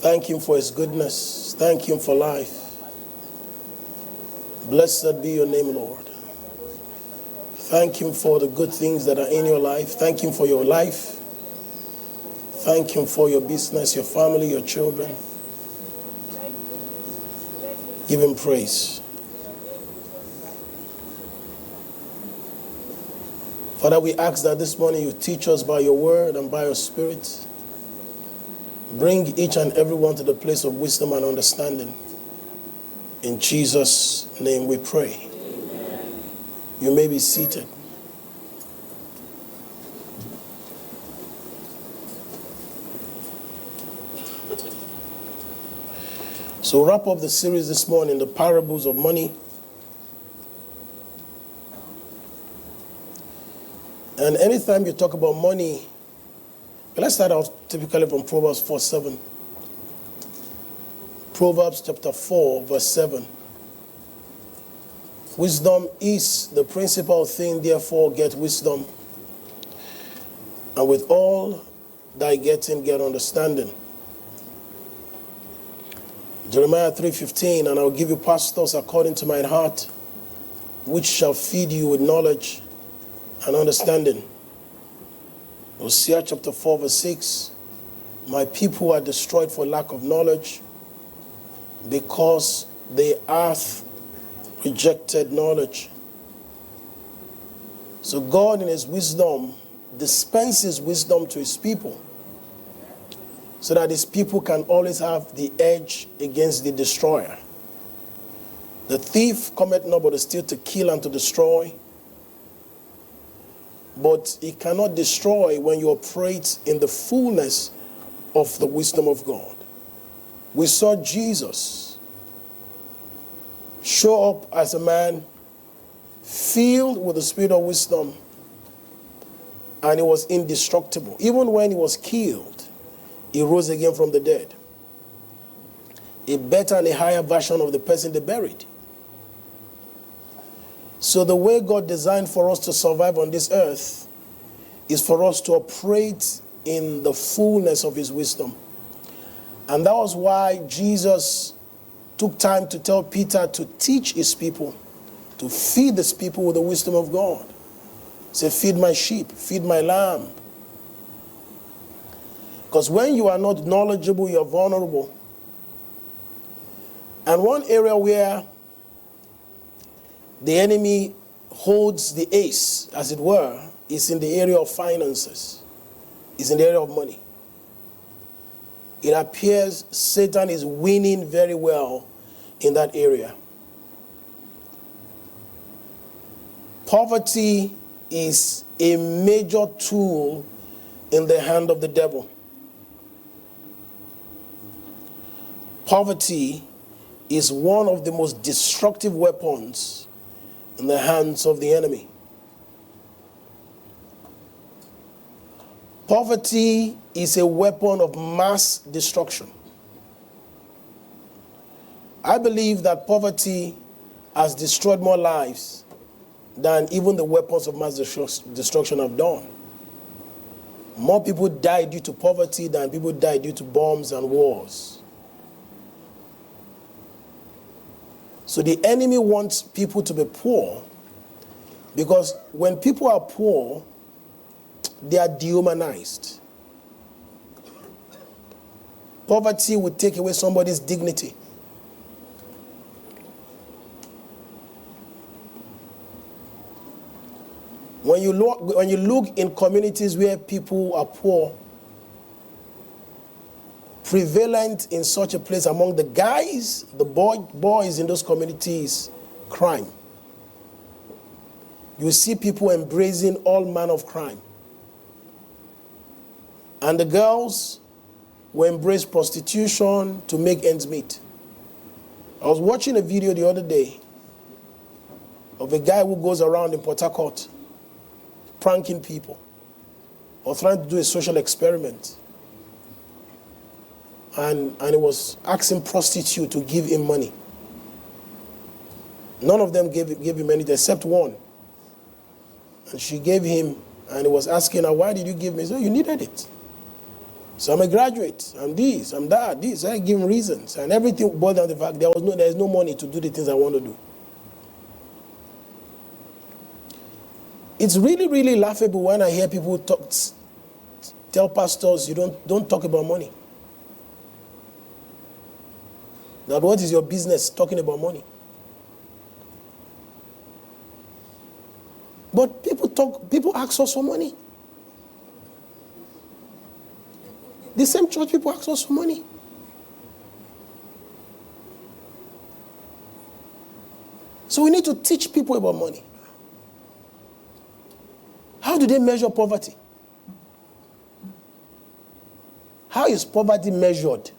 Thank him for his goodness. Thank him for life. Blessed be your name, Lord. Thank him for the good things that are in your life. Thank him for your life. Thank him for your business, your family, your children. Give him praise. Father, we ask that this morning you teach us by your word and by your spirit. Bring each and every one to the place of wisdom and understanding. In Jesus' name we pray. Amen. You may be seated. So wrap up the series this morning, the parables of money. And anytime you talk about money, let's start out typically from Proverbs 4:7. Proverbs chapter 4, verse 7. Wisdom is the principal thing, therefore get wisdom. And with all thy getting, get understanding. Jeremiah 3:15, and I will give you pastors according to mine heart, which shall feed you with knowledge and understanding. Hosea chapter 4, verse 6, my people are destroyed for lack of knowledge, because they hath rejected knowledge. So God in his wisdom dispenses wisdom to his people, so that his people can always have the edge against the destroyer. The thief cometh not but to steal, to kill, and to destroy. But he cannot destroy when you operate in the fullness of the wisdom of God. We saw Jesus show up as a man filled with the spirit of wisdom, and he was indestructible. Even when he was killed, he rose again from the dead. A better and a higher version of the person they buried. So the way God designed for us to survive on this earth is for us to operate in the fullness of his wisdom. And that was why Jesus took time to tell Peter to teach his people, to feed his people with the wisdom of God. He said, feed my sheep, feed my lamb. Because when you are not knowledgeable, you're vulnerable. And one area where the enemy holds the ace, as it were, is in the area of finances. Is in the area of money. It appears Satan is winning very well in that area. Poverty is a major tool in the hand of the devil. Poverty is one of the most destructive weapons in the hands of the enemy. Poverty is a weapon of mass destruction. I believe that poverty has destroyed more lives than even the weapons of mass destruction have done. More people die due to poverty than people die due to bombs and wars. So the enemy wants people to be poor, because when people are poor, they are dehumanized. Poverty will take away somebody's dignity. When you look in communities where people are poor, prevalent in such a place among the guys, the boys in those communities, crime. You see people embracing all manner of crime. And the girls will embrace prostitution to make ends meet. I was watching a video the other day of a guy who goes around in Port Harcourt pranking people or trying to do a social experiment. And he was asking prostitute to give him money. None of them gave him anything except one. And she gave him, and he was asking her, why did you give me? He said, you needed it. So I'm a graduate. I'm this, I'm that, this. I give him reasons. And everything boiled down to the fact there's no money to do the things I want to do. It's really, really laughable when I hear people tell pastors, you don't talk about money. Now, what is your business talking about money? But people ask us for money. The same church people ask us for money. So we need to teach people about money. How do they measure poverty? How is poverty measured?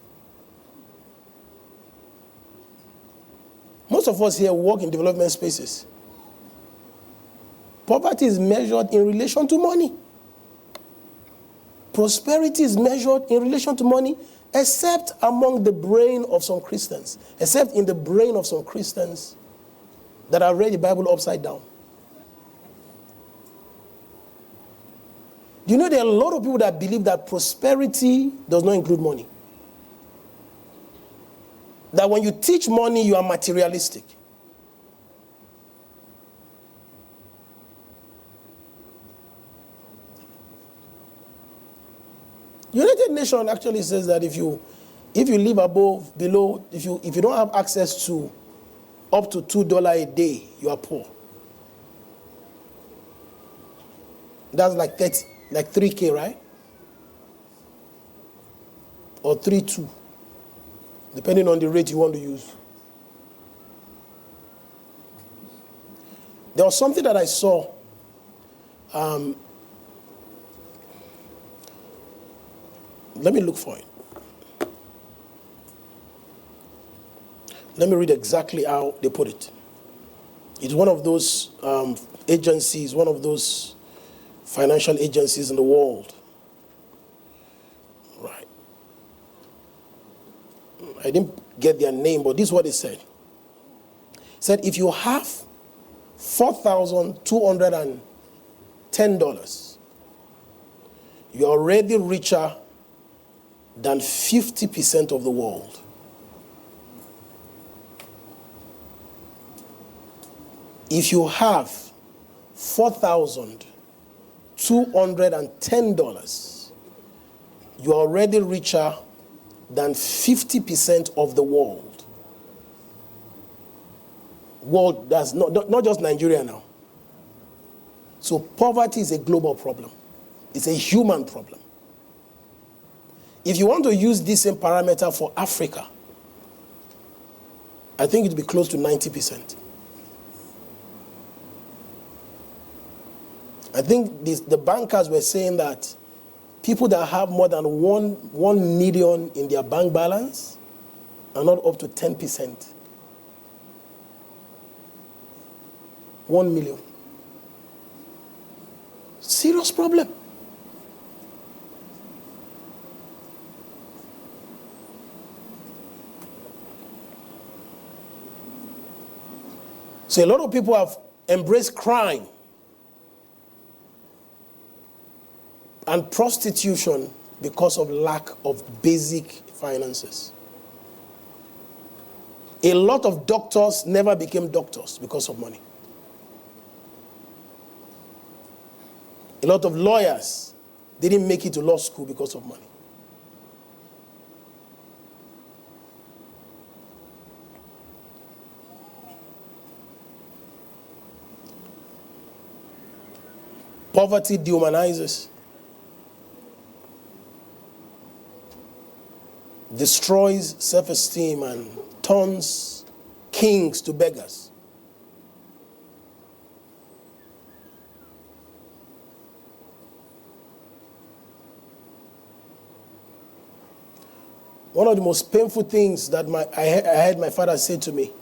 Most of us here work in development spaces. Poverty is measured in relation to money. Prosperity is measured in relation to money, except among the brain of some Christians. Except in the brain of some Christians that have read the Bible upside down. Do you know there are a lot of people that believe that prosperity does not include money? That when you teach money, you are materialistic. United Nations actually says that if you live below, if you don't have access to up to $2 a day, you are poor. That's like 3K, right? Or 3.2, depending on the rate you want to use. There was something that I saw. Let me look for it. Let me read exactly how they put it. It's one of those agencies, one of those financial agencies in the world. Right. I didn't get their name, but this is what it said. It said if you have $4,210, you're already richer than 50% of the world. If you have $4,210, you're already richer than 50% of the world. World, that's not just Nigeria now. So poverty is a global problem. It's a human problem. If you want to use this same parameter for Africa, I think it would be close to 90%. I think the bankers were saying that people that have more than 1 million in their bank balance are not up to 10%. 1 million. Serious problem. So a lot of people have embraced crime and prostitution because of lack of basic finances. A lot of doctors never became doctors because of money. A lot of lawyers didn't make it to law school because of money. Poverty dehumanizes, destroys self-esteem, and turns kings to beggars. One of the most painful things that I heard my father say to me,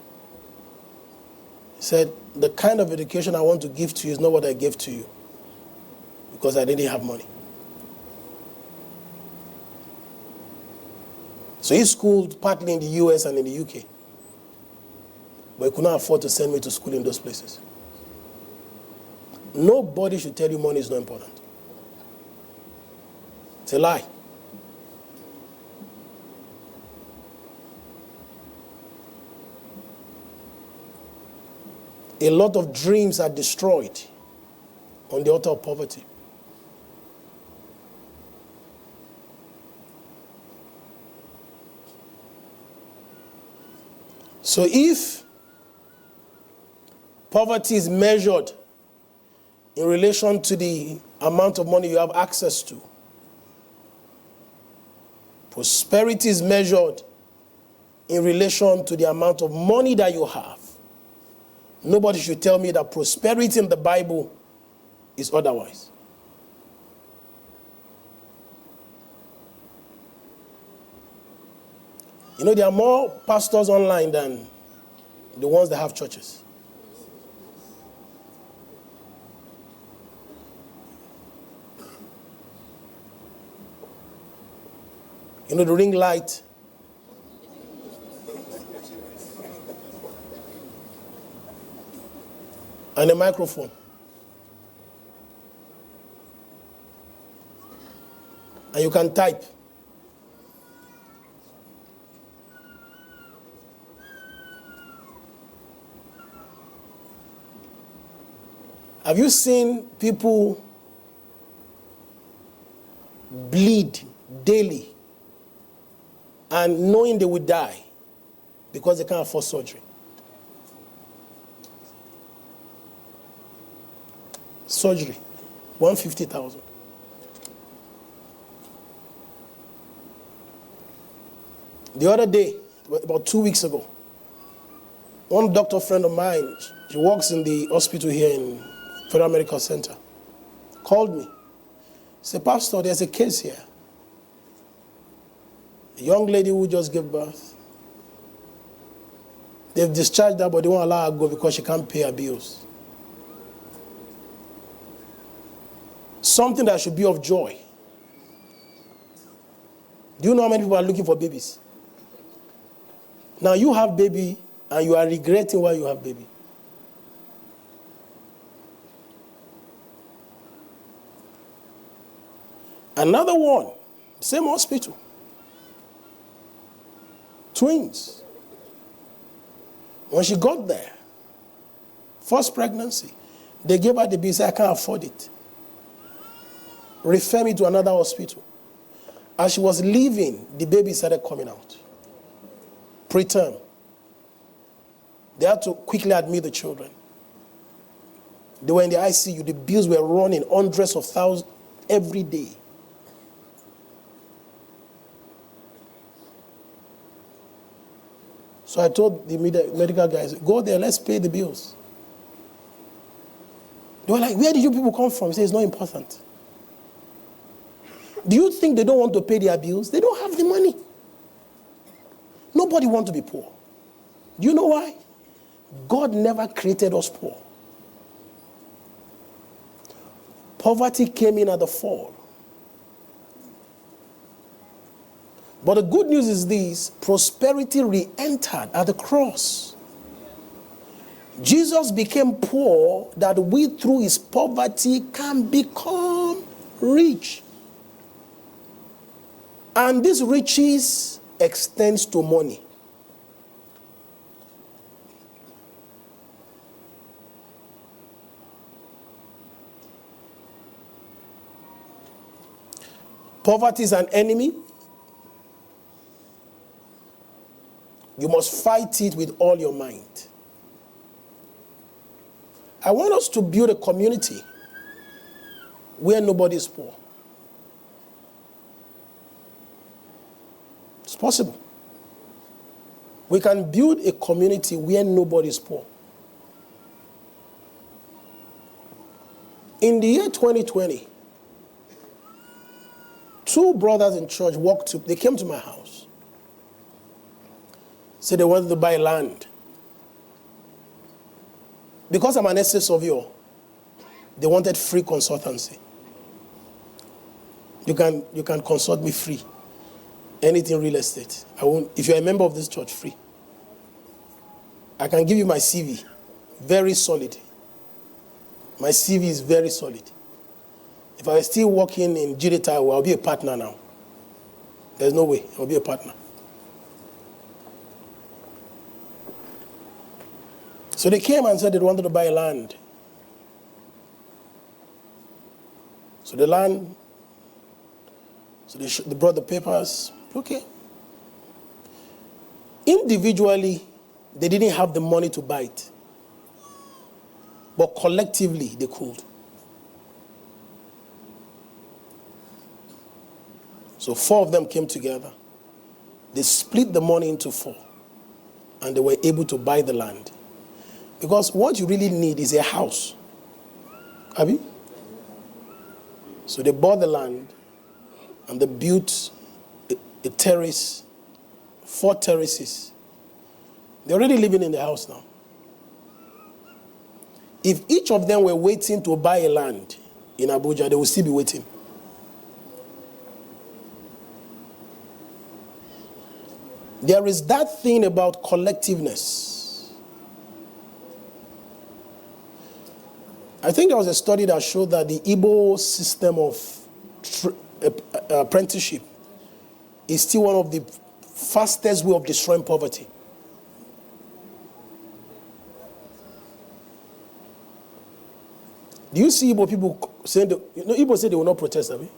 he said, the kind of education I want to give to you is not what I gave to you, because I didn't have money. So he schooled partly in the US and in the UK, but he could not afford to send me to school in those places. Nobody should tell you money is not important. It's a lie. A lot of dreams are destroyed on the altar of poverty. So if poverty is measured in relation to the amount of money you have access to, prosperity is measured in relation to the amount of money that you have. Nobody should tell me that prosperity in the Bible is otherwise. You know, there are more pastors online than the ones that have churches. You know, the ring light. And a microphone. And you can type. Have you seen people bleed daily and knowing they will die because they can't afford surgery? Surgery, 150,000. The other day, about 2 weeks ago, one doctor friend of mine, she works in the hospital here in Federal Medical Center, called me. Said, Pastor, there's a case here. A young lady who just gave birth. They've discharged her, but they won't allow her to go because she can't pay her bills. Something that should be of joy. Do you know how many people are looking for babies? Now you have baby and you are regretting why you have baby. Another one, same hospital. Twins. When she got there, first pregnancy, they gave her the bill, said, I can't afford it. Refer me to another hospital. As she was leaving, the baby started coming out. Preterm. They had to quickly admit the children. They were in the ICU. The bills were running hundreds of thousands every day. So I told the medical guys, go there, let's pay the bills. They were like, where did you people come from? I said, it's not important. Do you think they don't want to pay their bills? They don't have the money. Nobody wants to be poor. Do you know why? God never created us poor. Poverty came in at the fall. But the good news is this: prosperity re-entered at the cross. Jesus became poor that we through his poverty can become rich. And this riches extends to money. Poverty is an enemy. You must fight it with all your mind. I want us to build a community where nobody is poor. It's possible. We can build a community where nobody is poor. In the year 2020, two brothers in church they came to my house. Said they wanted to buy land. Because I'm an estate surveyor, they wanted free consultancy. You can consult me free. Anything real estate. If you're a member of this church, free. I can give you my CV. Very solid. My CV is very solid. If I was still working in Jirita, I'll be a partner now. There's no way. I'll be a partner. So they came and said they wanted to buy land. So the land, they brought the papers. Okay. Individually, they didn't have the money to buy it. But collectively, they could. So 4 of them came together. They split the money into 4. And they were able to buy the land. Because what you really need is a house. Have you? So they bought the land and they built a terrace, 4 terraces. They're already living in the house now. If each of them were waiting to buy a land in Abuja, they would still be waiting. There is that thing about collectiveness. I think there was a study that showed that the Igbo system of apprenticeship is still one of the fastest way of destroying poverty. Do you see Igbo people saying, Igbo say they will not protest, have you?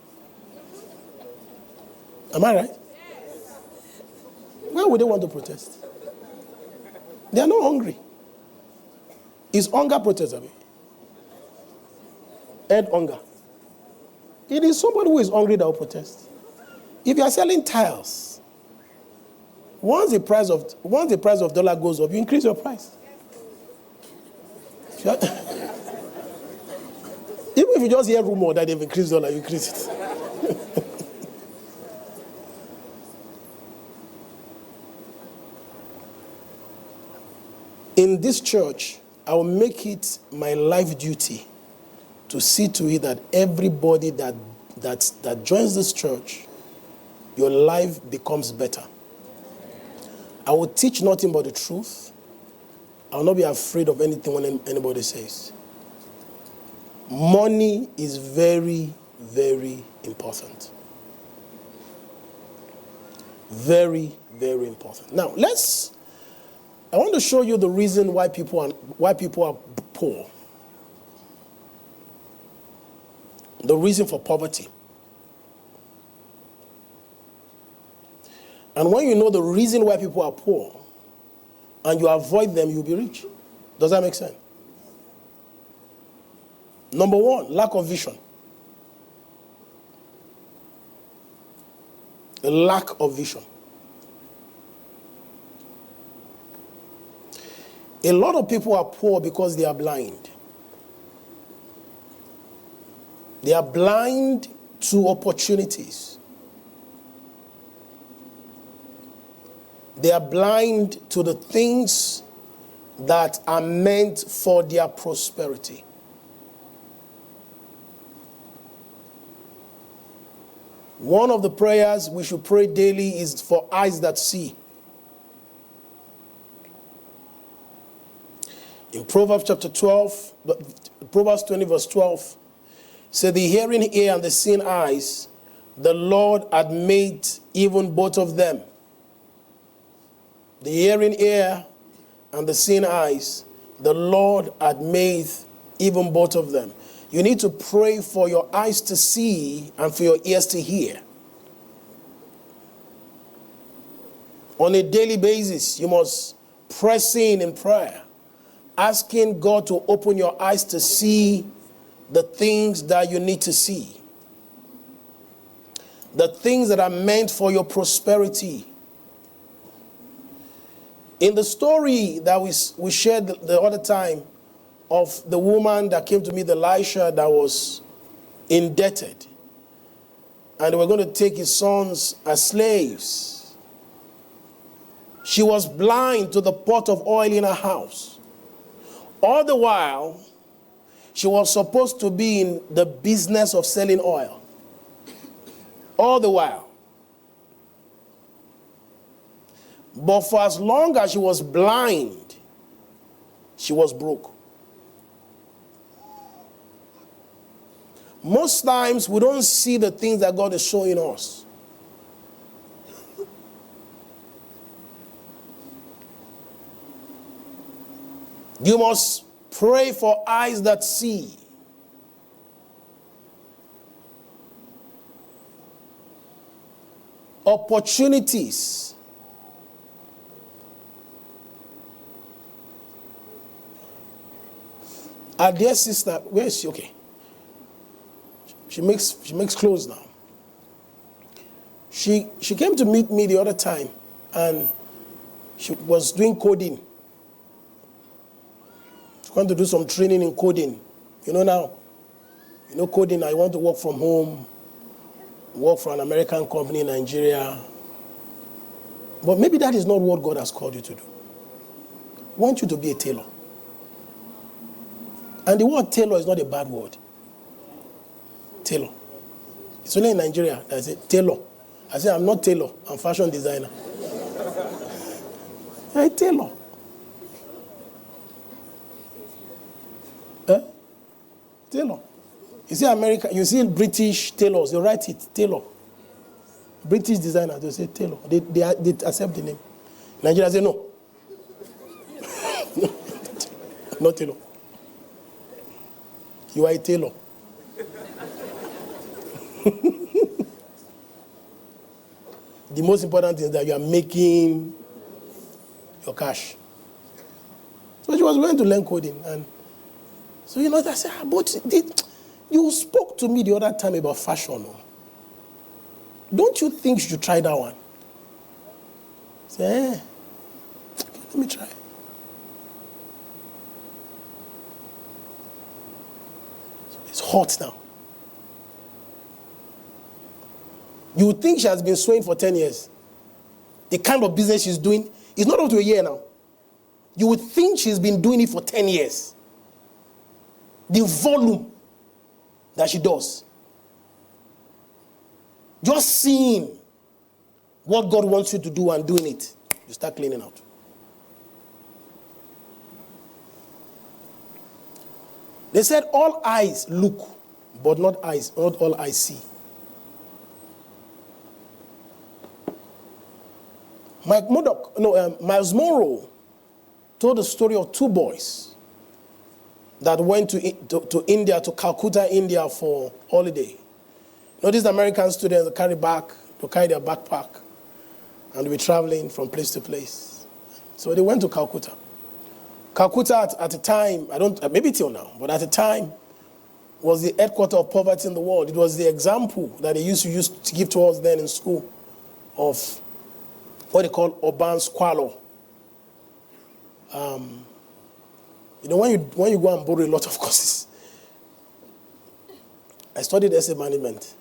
Am I right? Why would they want to protest? They are not hungry. Is hunger protest, have you? Head hunger. It is somebody who is hungry that will protest. If you are selling tiles, once the price of dollar goes up, you increase your price. Even if you just hear rumor that they've increased dollar, you increase it. In this church, I will make it my life duty to see to it that everybody that joins this church, your life becomes better. I will teach nothing but the truth. I will not be afraid of anything when anybody says. Money is very, very important. Very, very important. Now, I want to show you the reason why people are poor. The reason for poverty. And when you know the reason why people are poor, and you avoid them, you'll be rich. Does that make sense? Number 1, lack of vision. A lack of vision. A lot of people are poor because they are blind. They are blind to opportunities. They are blind to the things that are meant for their prosperity. One of the prayers we should pray daily is for eyes that see. In Proverbs chapter 12, Proverbs 20 verse 12, said, the hearing ear and the seeing eyes, the Lord had made even both of them. The hearing ear and the seeing eyes, the Lord had made even both of them. You need to pray for your eyes to see and for your ears to hear. On a daily basis, you must press in prayer, asking God to open your eyes to see the things that you need to see. The things that are meant for your prosperity. In the story that we shared the other time of the woman that came to meet Elisha that was indebted, and they were going to take his sons as slaves. She was blind to the pot of oil in her house. All the while, she was supposed to be in the business of selling oil. All the while. But for as long as she was blind, she was broke. Most times we don't see the things that God is showing us. You must pray for eyes that see. Opportunities. Our dear sister, where is she? Okay. She makes clothes now. She came to meet me the other time, and she was doing coding. She's going to do some training in coding. Now, coding, I want to work from home, work for an American company in Nigeria. But maybe that is not what God has called you to do. I want you to be a tailor. And the word tailor is not a bad word. Tailor. It's only in Nigeria that I say tailor. I say I'm not tailor, I'm fashion designer. I'm a tailor. Tailor. You see America, you see British tailors, they write it, tailor. British designers, they say tailor. They accept the name. Nigeria say no. Not tailor. You are a tailor. The most important thing is that you are making your cash. So she was going to learn coding. And so, I said, but you spoke to me the other time about fashion. Don't you think you should try that one? I said, okay, let me try. So it's hot now. You would think she has been sewing for 10 years. The kind of business she's doing is not up to a year now. You would think she's been doing it for 10 years. The volume that she does. Just seeing what God wants you to do and doing it, you start cleaning out. They said all eyes look, but not all eyes see. Miles Monroe told the story of two boys that went to India, to Calcutta, India for holiday. These American students carry their backpack, and they were traveling from place to place. So they went to Calcutta. Calcutta at the time, maybe till now, but at the time, was the headquarters of poverty in the world. It was the example that they used to give to us then in school of what they call urban squalor. When you go and borrow a lot of courses. I studied essay management.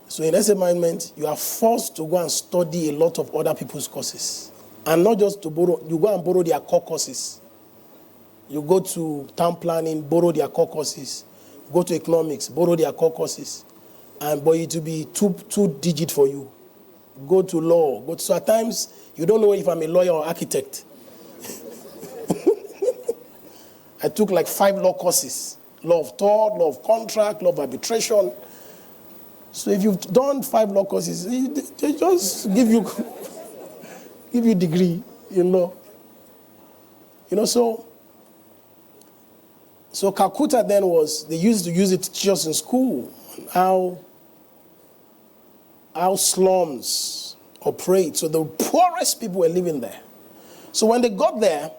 So in essay management, you are forced to go and study a lot of other people's courses. And not just to borrow, you go and borrow their core courses. You go to town planning, borrow their core courses. Go to economics, borrow their core courses. But it will be two digit for you. Go to law. So at times, you don't know if I'm a lawyer or architect. I took like 5 law courses. Law of tort, law of contract, law of arbitration. So if you've done 5 law courses, they just give you degree in law. So Calcutta then they used to use it just in school. How slums operate. So the poorest people were living there. So when they got there,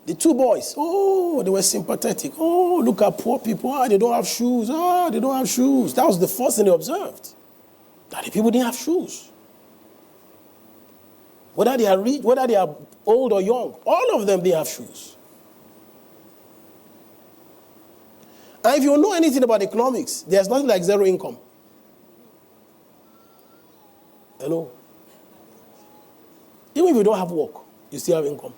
the two boys, they were sympathetic. Oh, look at poor people. They don't have shoes. They don't have shoes. That was the first thing they observed. That the people didn't have shoes. Whether they are rich, whether they are old or young, all of them, they have shoes. And if you know anything about economics, there's nothing like zero income. Hello? Even if you don't have work, you still have income.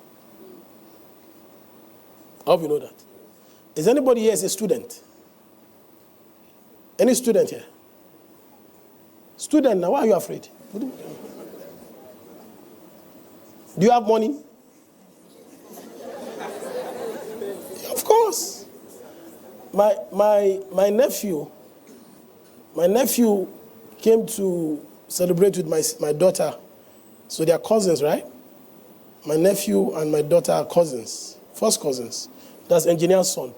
I hope you know that. Is anybody here a student? Any student here? Student, now why are you afraid? Do you have money? Of course. My nephew came to celebrate with my daughter. So they are cousins, right? My nephew and my daughter are cousins, first cousins. That's engineer's son.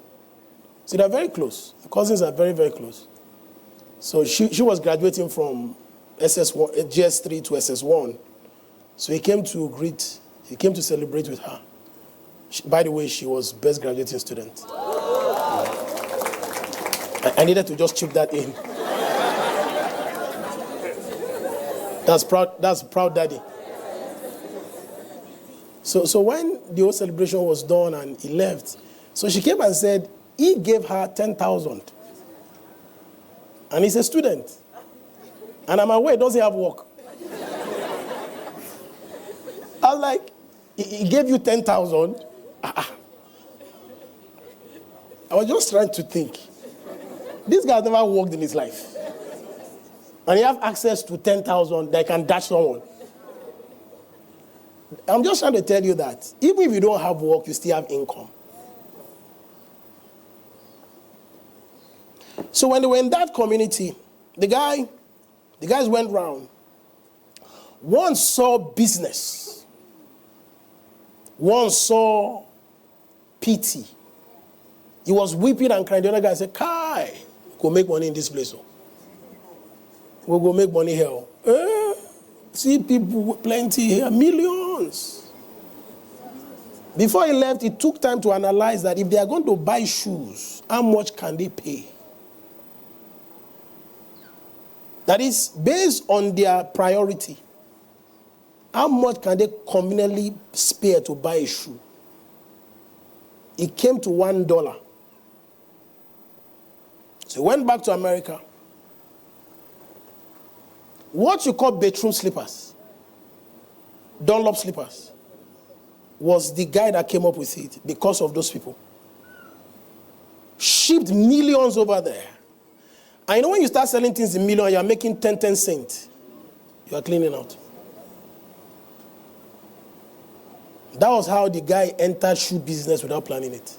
So they're very close. The cousins are very, very close. So she was graduating from SS1, GS3 to SS1. So he came to celebrate with her. By the way, she was best graduating student. I needed to just chip that in. That's proud daddy. So when the whole celebration was done and he left, so she came and said he gave her 10,000. And he's a student. And I'm aware he doesn't have work. I was like, he gave you 10,000? I was just trying to think. This guy never worked in his life. And he have access to 10,000 that can dash someone. I'm just trying to tell you that even if you don't have work, you still have income. So when they were in that community, the guys went round. One saw business. One saw pity. He was weeping and crying. The other guy said, Kai, go make money in this place. We'll go make money here. See people plenty here, millions. Before he left, he took time to analyze that if they are going to buy shoes, how much can they pay? That is based on their priority. How much can they conveniently spare to buy a shoe? It came to $1. So he went back to America. What you call bedroom slippers, Dunlop slippers, was the guy that came up with it because of those people. Shipped millions over there. I know when you start selling things in millions, you're making 10 cents. You are cleaning out. That was how the guy entered shoe business without planning it.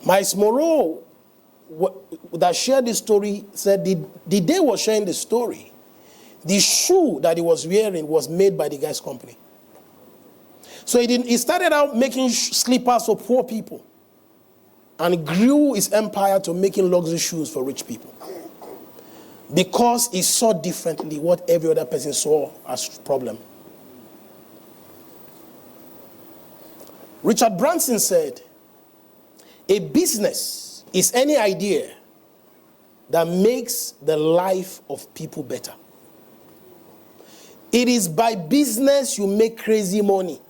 Miles Moreau that shared this story said the day he was sharing the story, the shoe that he was wearing was made by the guy's company. So he started out making slippers for poor people and grew his empire to making luxury shoes for rich people. Because he saw differently what every other person saw as problem. Richard Branson said, a business is any idea that makes the life of people better. It is by business you make crazy money.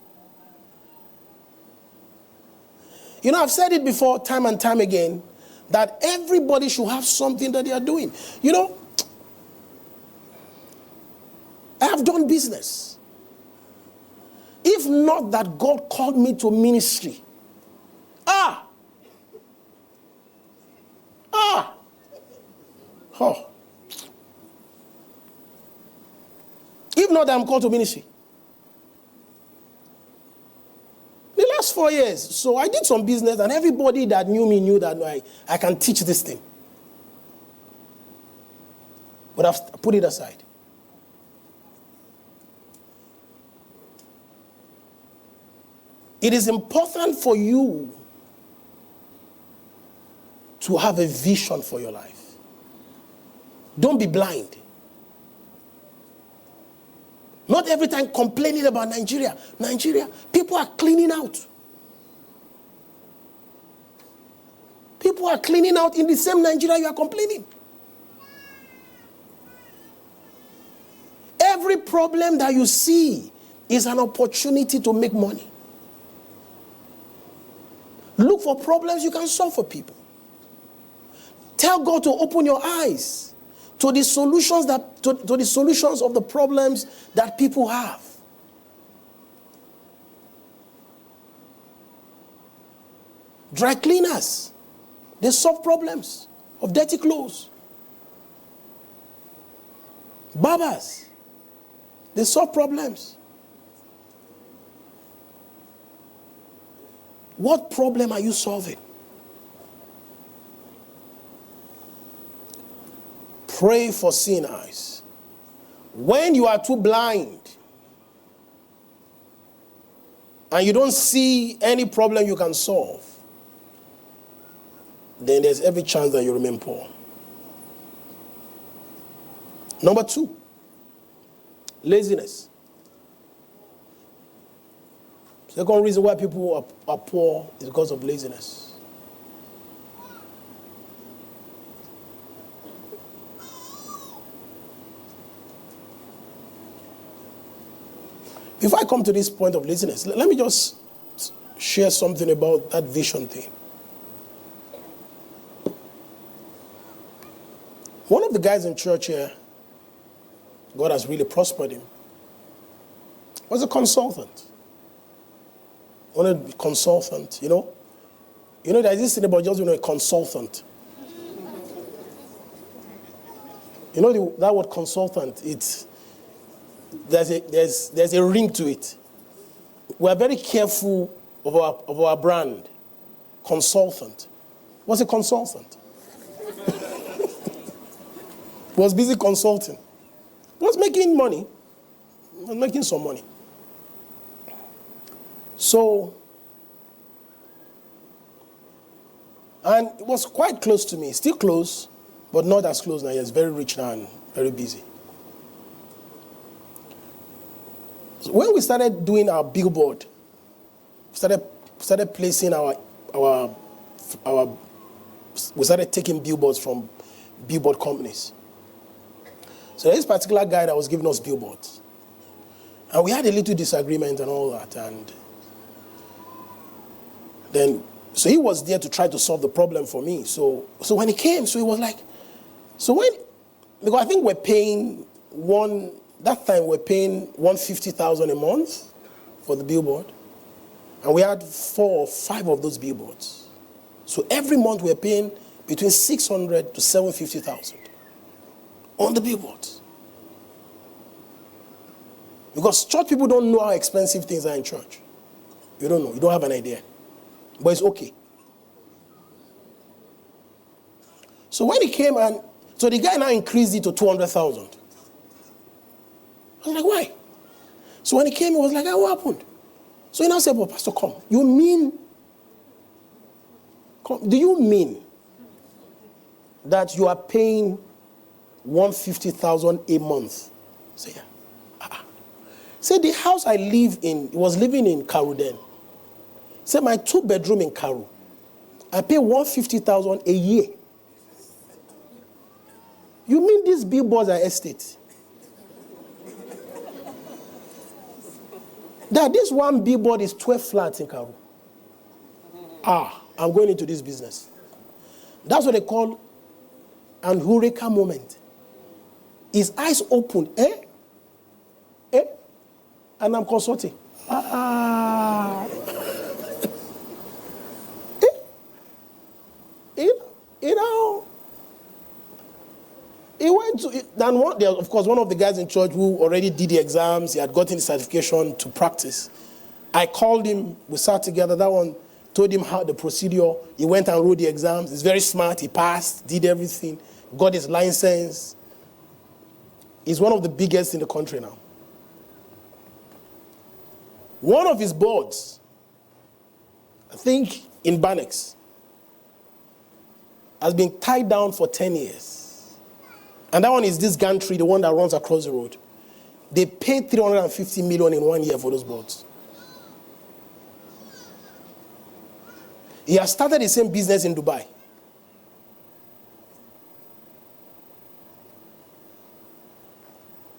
You know, I've said it before time and time again, that everybody should have something that they are doing. You know, I have done business. If not that God called me to ministry. If not that I'm called to ministry. The last 4 years, so I did some business and everybody that knew me knew that I can teach this thing. But I've put it aside. It is important for you to have a vision for your life. Don't be blind. Not every time complaining about Nigeria. Nigeria, people are cleaning out. People are cleaning out in the same Nigeria you are complaining. Every problem that you see is an opportunity to make money. Look for problems you can solve for people. Tell God to open your eyes to the solutions to the solutions of the problems that people have. Dry cleaners, they solve problems of dirty clothes. Barbers, they solve problems. What problem are you solving? Pray for seeing eyes. When you are too blind and you don't see any problem you can solve, then there's every chance that you remain poor. Number 2, laziness. Second reason why people are poor is because of laziness. Before I come to this point of laziness, let me just share something about that vision thing. One of the guys in church here, God has really prospered him, was a consultant. One of the consultant, you know, there's this thing about just being a consultant. You know that word consultant, there's a ring to it. We are very careful of our brand. Consultant. What's a consultant? Was busy consulting. Was making money. Was making some money. So, and it was quite close to me. Still close, but not as close now. He's very rich now and very busy. So when we started doing our billboard, started placing we started taking billboards from billboard companies. So this particular guy that was giving us billboards, and we had a little disagreement and all that, and then so he was there to try to solve the problem for me. So when he came, so he was like, because I think we're paying that time we're paying $150,000 a month for the billboard, and we had 4 or 5 of those billboards. So every month we're paying between $600,000 to $750,000 on the billboards. Because church people don't know how expensive things are in church. You don't know. You don't have an idea. But it's okay. So when he came so the guy now increased it to $200,000. I was like, why? So when he came, he was like, what happened? So he now said, well, Pastor, come. Do you mean that you are paying $150,000 a month? I said, yeah. Say the house I live in, was living in Karu then. Say my 2-bedroom in Karu, I pay $150,000 a year. You mean these billboards are estates? That this one billboard is 12 flats in Karu. I'm going into this business. That's what they call an eureka moment. His eyes opened. And I'm consulting. He went to, of course, one of the guys in church who already did the exams, he had gotten the certification to practice. I called him, we sat together, that one told him how the procedure, he went and wrote the exams, he's very smart, he passed, did everything, got his license. He's one of the biggest in the country now. One of his boards, I think in Banex, has been tied down for 10 years. And that one is this gantry, the one that runs across the road. They paid $350 million in 1 year for those boards. He has started the same business in Dubai.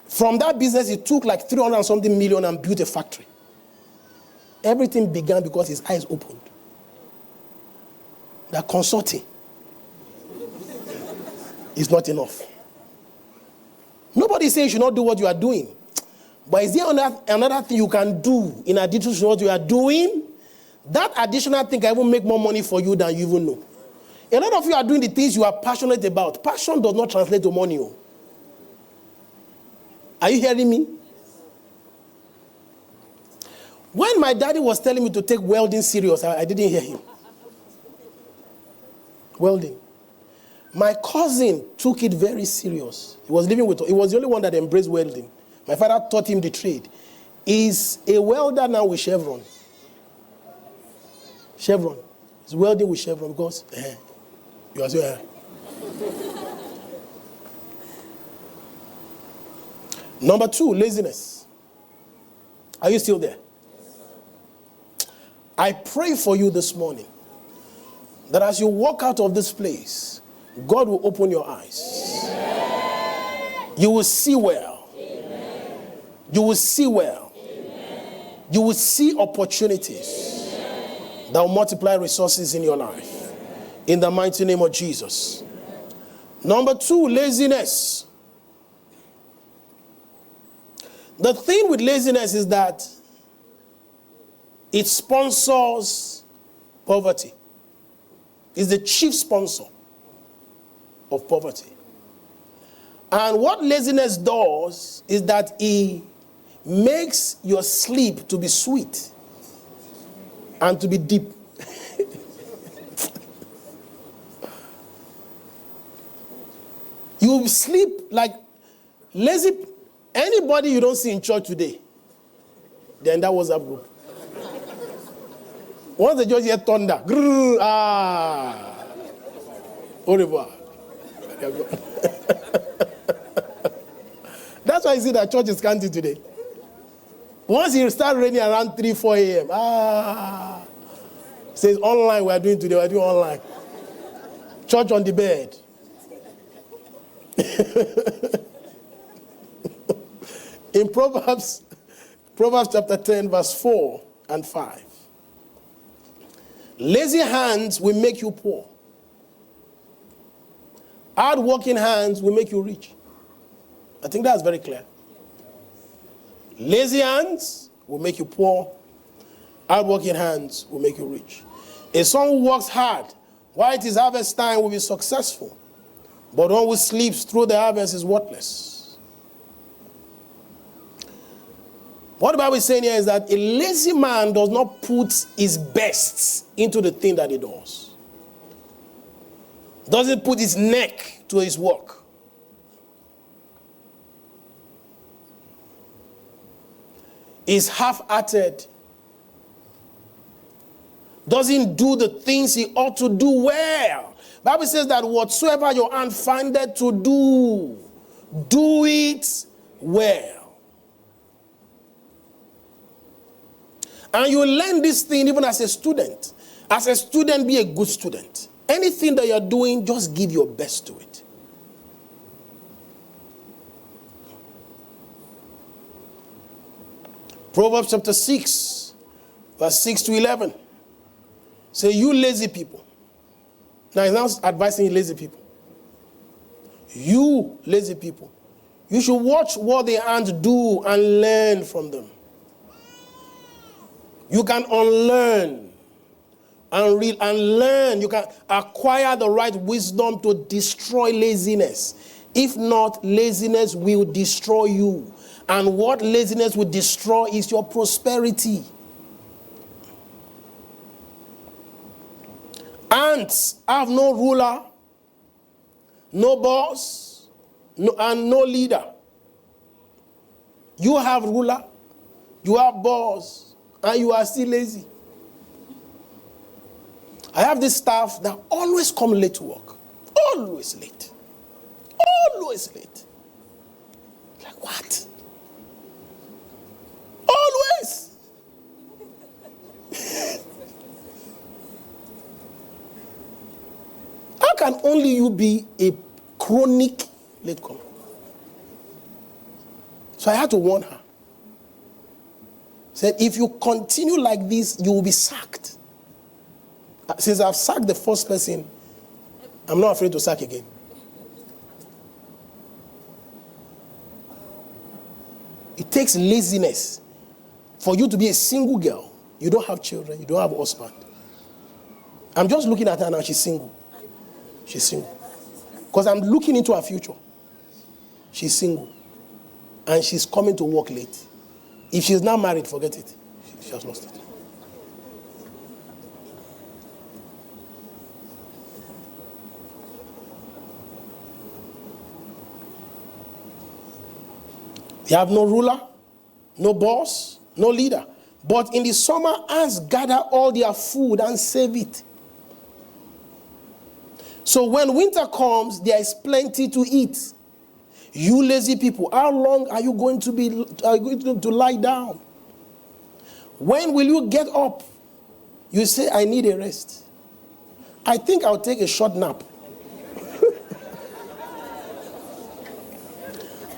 From that business, he took like 300 and something million and built a factory. Everything began because his eyes opened. That consulting is not enough. Nobody says you should not do what you are doing. But is there another thing you can do in addition to what you are doing? That additional thing can even make more money for you than you even know. A lot of you are doing the things you are passionate about. Passion does not translate to money. Are you hearing me? When my daddy was telling me to take welding serious, I didn't hear him. Welding. My cousin took it very serious. He was living with, he was the only one that embraced welding. My father taught him the trade. He's a welder now with Chevron. Chevron. He's welding with Chevron because you are so. Number 2, laziness. Are you still there? I pray for you this morning that as you walk out of this place, God will open your eyes. Amen. You will see well. Amen. You will see well. Amen. You will see opportunities. Amen. That will multiply resources in your life. In the mighty name of Jesus. Number 2, laziness. The thing with laziness is that it sponsors poverty. It's the chief sponsor of poverty. And what laziness does is that it makes your sleep to be sweet and to be deep. You sleep like lazy. Anybody you don't see in church today, then that was a group. Once they just hear thunder, grrr, au revoir. That's why you see that church is counting today. Once it starts raining around 3, 4 a.m., says online we are doing today, we are doing online. Church on the bed. In Proverbs chapter 10, verse 4 and 5. Lazy hands will make you poor. Hard working hands will make you rich. I think that's very clear. Lazy hands will make you poor. Hard working hands will make you rich. A son who works hard while it is harvest time will be successful. But one who sleeps through the harvest is worthless. What the Bible is saying here is that a lazy man does not put his best into the thing that he does. Doesn't put his neck to his work. Is half-hearted. Doesn't do the things he ought to do well. The Bible says that whatsoever your hand findeth to do, do it well. And you learn this thing even as a student. As a student, be a good student. Anything that you're doing, just give your best to it. Proverbs chapter 6, verse 6 to 11. Say, you lazy people. Now he's not advising lazy people. You lazy people. You should watch what the ants do and learn from them. You can unlearn and learn. You can acquire the right wisdom to destroy laziness. If not, laziness will destroy you. And what laziness will destroy is your prosperity. Ants have no ruler, no boss, and no leader. You have ruler, you have boss, and you are still lazy. I have this staff that always come late to work. Always late. Always late. Like what? Always. How can only you be a chronic latecomer? So I had to warn her. Said, if you continue like this, you will be sacked. Since I've sacked the first person, I'm not afraid to sack again. It takes laziness for you to be a single girl. You don't have children, you don't have a husband. I'm just looking at her now, she's single. She's single. Because I'm looking into her future. She's single. And she's coming to work late. If she's not married, forget it. She has lost it. You have no ruler, no boss, no leader. But in the summer, ants gather all their food and save it. So when winter comes, there is plenty to eat. You lazy people, how long are you going to lie down? When will you get up? You say, I need a rest. I think I'll take a short nap.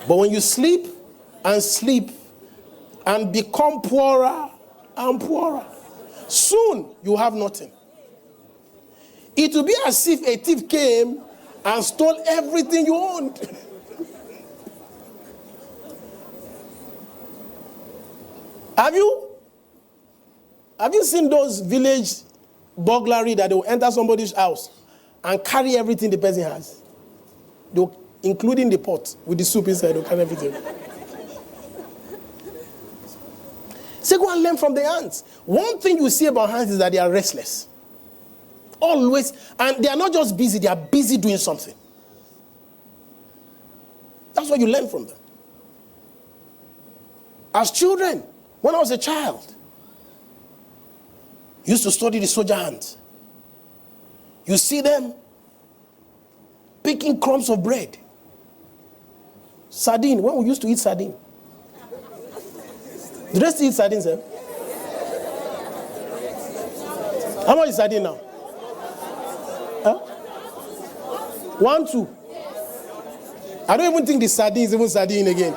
But when you sleep and become poorer and poorer, soon you have nothing. It will be as if a thief came and stole everything you owned. Have you seen those village burglary that they will enter somebody's house and carry everything the person has? Including the pot with the soup inside, they'll carry everything. So go and learn from the ants. One thing you see about ants is that they are restless. Always. And they are not just busy, they are busy doing something. That's what you learn from them. As children, when I was a child, used to study the soldier ants. You see them picking crumbs of bread. Sardine, when we used to eat sardine. Do they still eat sardines, eh? How much is sardine now? Huh? 1, 2. I don't even think the sardine is even sardine again.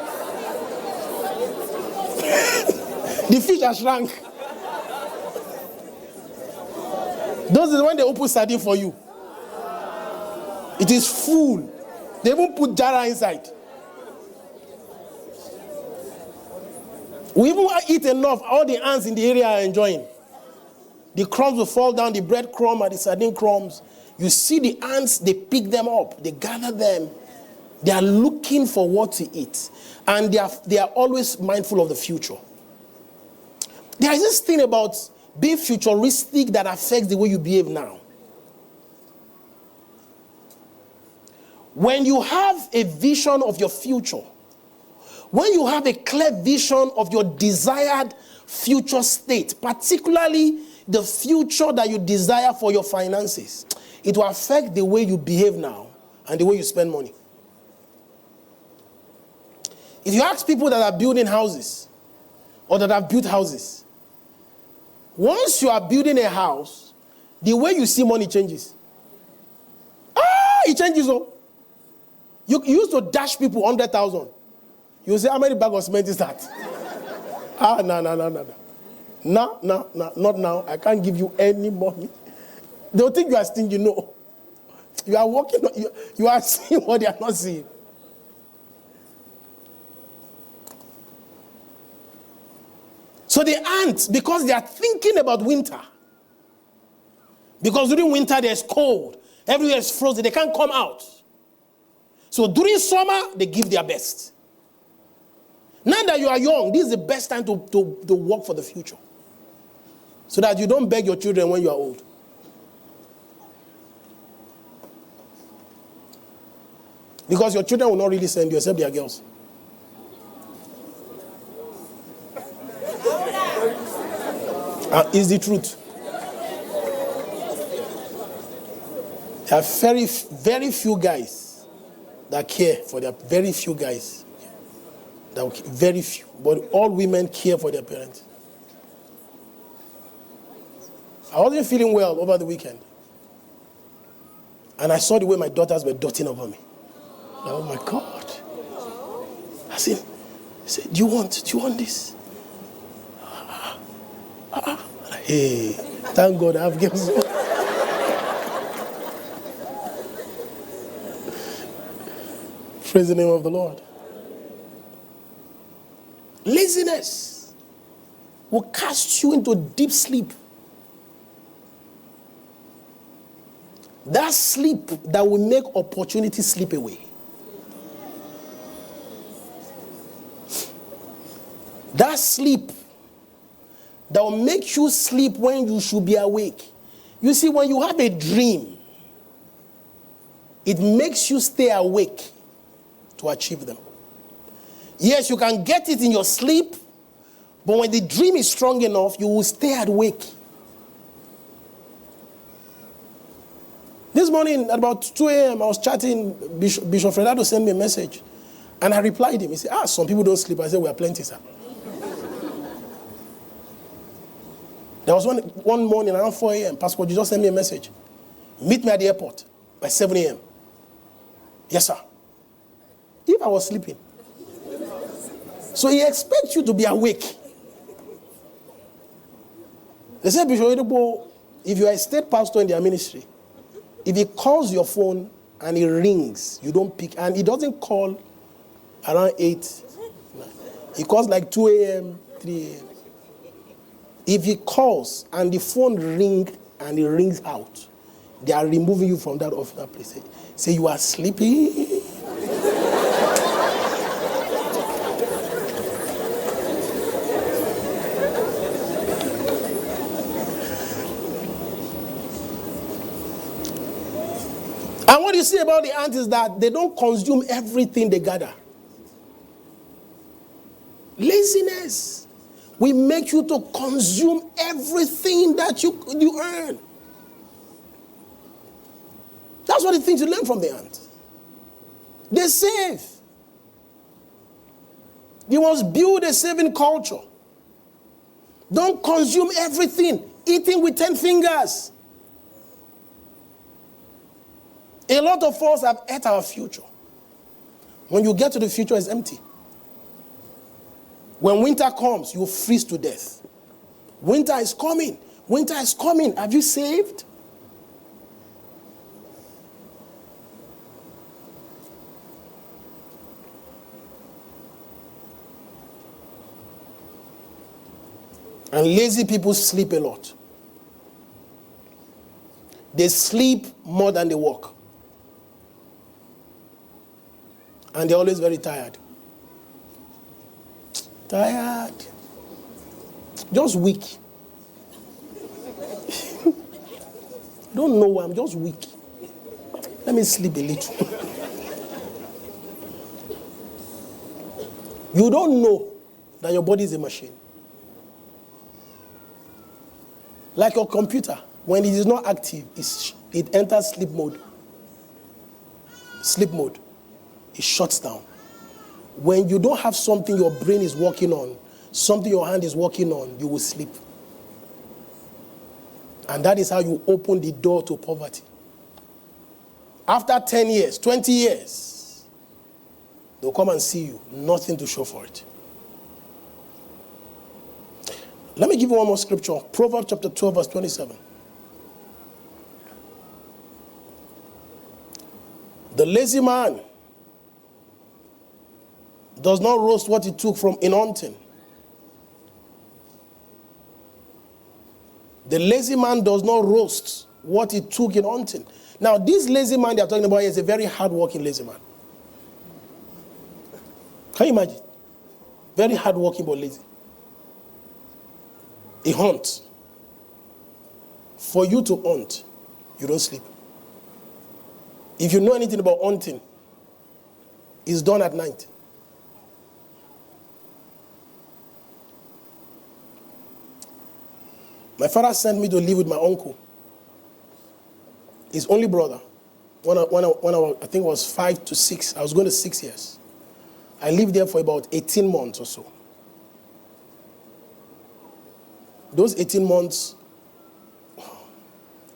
The fish has shrunk. Those are when they open sardine for you. It is full. They even put jara inside. We even eat enough. All the ants in the area are enjoying. The crumbs will fall down, the bread crumb and the sardine crumbs. You see the ants, they pick them up. They gather them. They are looking for what to eat. And they are always mindful of the future. There is this thing about being futuristic that affects the way you behave now. When you have a vision of your future, when you have a clear vision of your desired future state, particularly the future that you desire for your finances, it will affect the way you behave now and the way you spend money. If you ask people that are building houses or that have built houses, once you are building a house, the way you see money changes. It changes. You used to dash people 100,000. You say, how many bags of cement is that? No. No, not now. I can't give you any money. They don't think you are stingy, no. You are working, you are seeing what they are not seeing. So the ants, because they are thinking about winter, because during winter there's cold, everywhere is frozen, they can't come out. So during summer, they give their best. Now that you are young, this is the best time to work for the future. So that you don't beg your children when you are old. Because your children will not really send you except they are girls. Is the truth. There are very, very few guys that care for their very few guys. Very few. But all women care for their parents. I wasn't feeling well over the weekend. And I saw the way my daughters were doting over me. Oh my God. I said, do you want this? Hey, thank God I have girls. Praise the name of the Lord. Laziness will cast you into deep sleep. That sleep that will make opportunity slip away. That sleep that will make you sleep when you should be awake. You see, when you have a dream, it makes you stay awake to achieve them. Yes, you can get it in your sleep, but when the dream is strong enough, you will stay awake. This morning at about 2 a.m., I was chatting. Bishop Fredado sent me a message. And I replied him. He said, some people don't sleep. I said, we are plenty, sir. There was one morning around 4 a.m., Pastor, you just sent me a message. Meet me at the airport by 7 a.m. Yes, sir. If I was sleeping. So he expects you to be awake. They said, Bishop Ogidigbo, if you are a state pastor in their ministry, if he calls your phone and it rings, you don't pick, and he doesn't call around 8, 9. He calls like 2 a.m., 3 a.m. If he calls and the phone rings and it rings out, they are removing you from that place. Say you are sleeping. And what you see about the ants is that they don't consume everything they gather. Laziness will make you to consume everything that you earn. That's what the things you learn from the ant. They save. You must build a saving culture. Don't consume everything. Eating with 10 fingers. A lot of us have ate our future. When you get to the future, it's empty. When winter comes, you freeze to death. Winter is coming. Winter is coming. Have you saved? And lazy people sleep a lot. They sleep more than they work. And they're always very tired. Tired. Just weak. Don't know why, I'm just weak. Let me sleep a little. You don't know that your body is a machine. Like your computer, when it is not active, it enters sleep mode. Sleep mode. It shuts down. When you don't have something your brain is working on, something your hand is working on, you will sleep. And that is how you open the door to poverty. After 10 years, 20 years, they'll come and see you. Nothing to show for it. Let me give you one more scripture. Proverbs chapter 12, verse 27. The lazy man does not roast what he took from in hunting. The lazy man does not roast what he took in hunting. Now, this lazy man they are talking about is a very hard-working lazy man. Can you imagine? Very hard-working but lazy. He hunts. For you to hunt, you don't sleep. If you know anything about hunting, it's done at night. My father sent me to live with my uncle, his only brother. When I think it was 5 to 6, I was going to 6 years. I lived there for about 18 months or so. Those 18 months,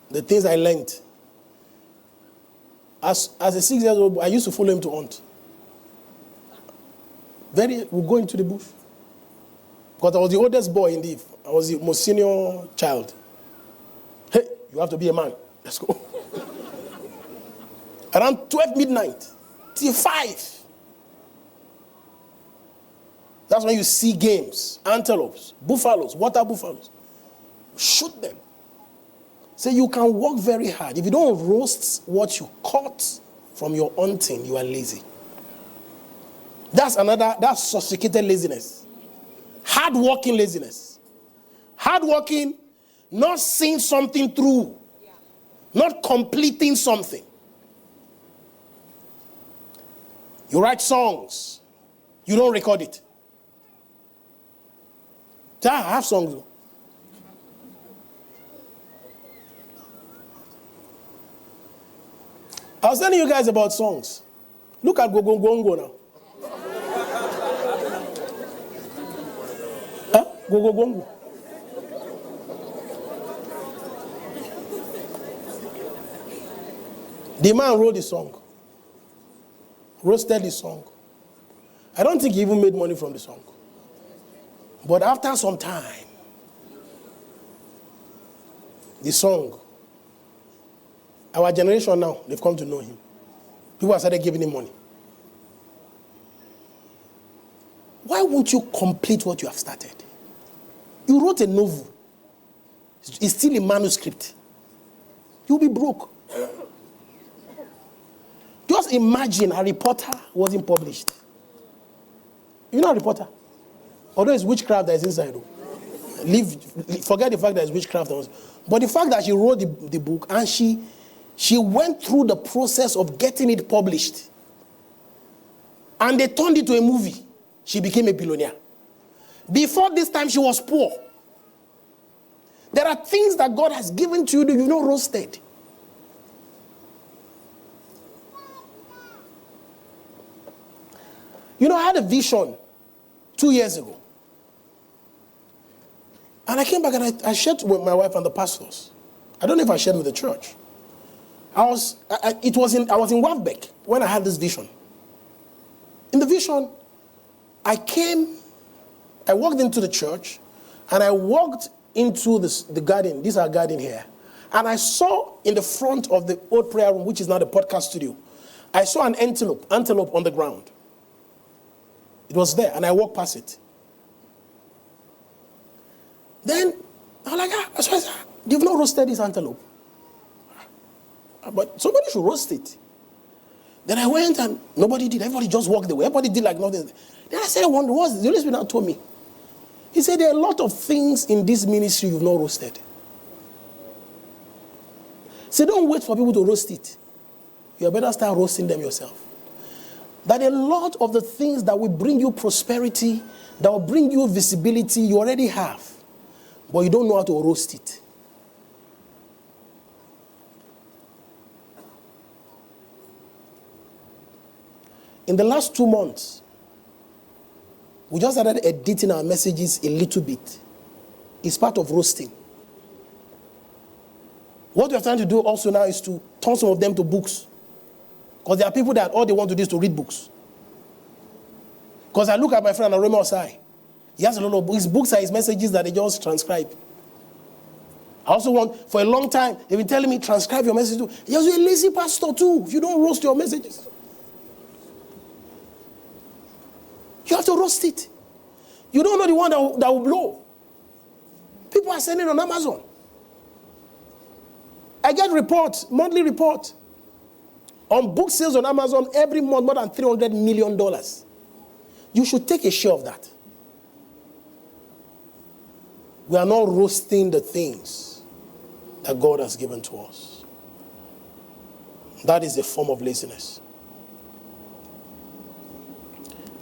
the things I learned. As a 6-year-old, I used to follow him to hunt. We go into the bush. Because I was the oldest boy in the, I was the most senior child. Hey, you have to be a man. Let's go. Around 12 midnight till 5. That's when you see games, antelopes, buffaloes, water buffaloes. Shoot them. So you can work very hard. If you don't roast what you caught from your hunting, you are lazy. That's sophisticated laziness. Hard-working laziness. Hard-working, not seeing something through. Not completing something. You write songs. You don't record it. I have songs. I was telling you guys about songs. Look at Go Go Gongo now. Huh? Go Go Gongo. The man wrote the song. Roasted the song. I don't think he even made money from the song. But after some time, the song, our generation now, they've come to know him. People have started giving him money. Why won't you complete what you have started? You wrote a novel. It's still a manuscript. You'll be broke. Just imagine Harry Potter wasn't published. You know Harry Potter? Although it's witchcraft that is inside. Forget the fact that it's witchcraft. But the fact that she wrote the book and she went through the process of getting it published. And they turned it to a movie. She became a billionaire. Before this time, she was poor. There are things that God has given to you that you've not roasted. You know, I had a vision 2 years ago. And I came back and I shared with my wife and the pastors. I don't know if I shared with the church. I was in Wavbeck when I had this vision. In the vision, I walked into the church and I walked into the garden. This is our garden here. And I saw in the front of the old prayer room, which is now the podcast studio, I saw an antelope on the ground. It was there, and I walked past it. Then, I was like, they've not roasted this antelope. But somebody should roast it. Then I went, and nobody did. Everybody just walked away. Everybody did like nothing. Then I said, I wonder, what's the Holy Spirit now told me? He said, there are a lot of things in this ministry you've not roasted. So don't wait for people to roast it. You better start roasting them yourself. That a lot of the things that will bring you prosperity, that will bring you visibility, you already have. But you don't know how to roast it. In the last 2 months, we just started editing our messages a little bit. It's part of roasting. What we're trying to do also now is to turn some of them to books. Because there are people that all they want to do is to read books. Because I look at my friend Arome Osai. He has a lot of books. His books are his messages that they just transcribe. I also want, for a long time, they've been telling me, transcribe your message too. You're a lazy pastor too, if you don't roast your messages. You have to roast it. You don't know the one that will blow. People are sending on Amazon. I get reports, monthly reports. On book sales on Amazon every month, more than $300 million. You should take a share of that. We are not roasting the things that God has given to us. That is a form of laziness.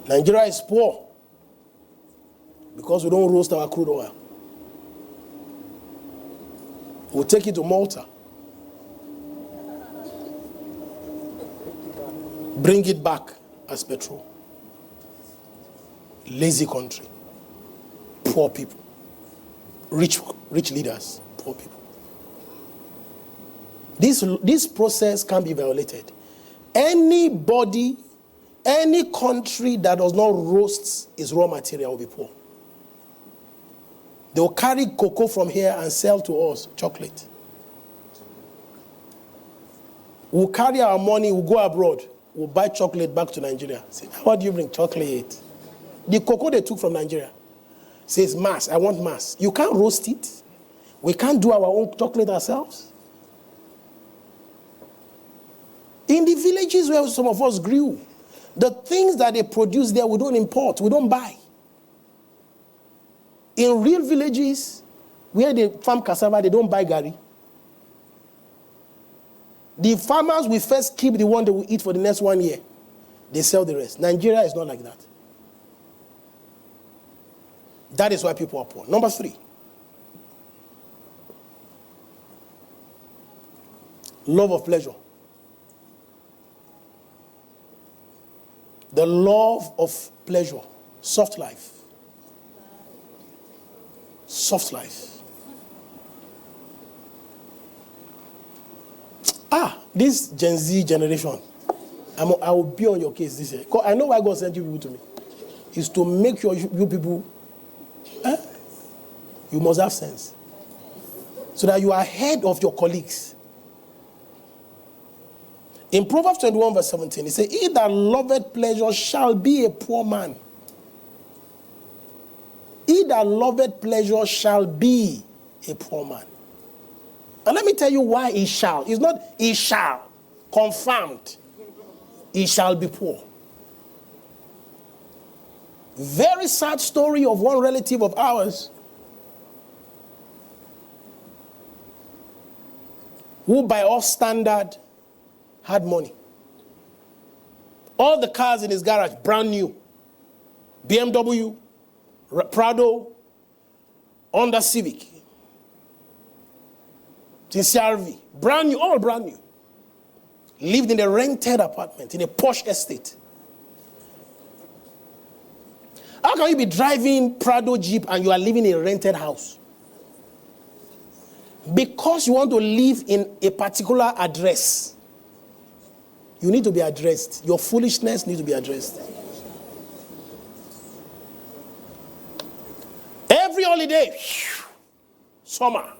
Nigeria is poor because we don't roast our crude oil. We'll take it to Malta. Bring it back as petrol. Lazy country. Poor people. Rich leaders. Poor people. This process can be violated. Anybody, any country that does not roast its raw material will be poor. They will carry cocoa from here and sell to us chocolate. We'll carry our money, we'll go abroad. We'll buy chocolate back to Nigeria. Say, what do you bring? Chocolate. The cocoa they took from Nigeria says mass. I want mass. You can't roast it. We can't do our own chocolate ourselves. In the villages where some of us grew, the things that they produce there, we don't import, we don't buy. In real villages, where they farm cassava, they don't buy gari. The farmers will first keep the one they will eat for the next 1 year. They sell the rest. Nigeria is not like that. That is why people are poor. Number 3. Love of pleasure. The love of pleasure. Soft life. Soft life. This Gen Z generation, I will be on your case this year. I know why God sent you people to me. Is to make sure you people, you must have sense. So that you are ahead of your colleagues. In Proverbs 21 verse 17, it says, he that loveth pleasure shall be a poor man. He that loveth pleasure shall be a poor man. And let me tell you why he shall. It's not he shall. Confirmed. He shall be poor. Very sad story of one relative of ours who by all standard had money. All the cars in his garage, brand new. BMW, Prado, Honda Civic, CRV, brand new, all brand new. Lived in a rented apartment, in a posh estate. How can you be driving Prado Jeep and you are living in a rented house? Because you want to live in a particular address. You need to be addressed. Your foolishness needs to be addressed. Every holiday, summer.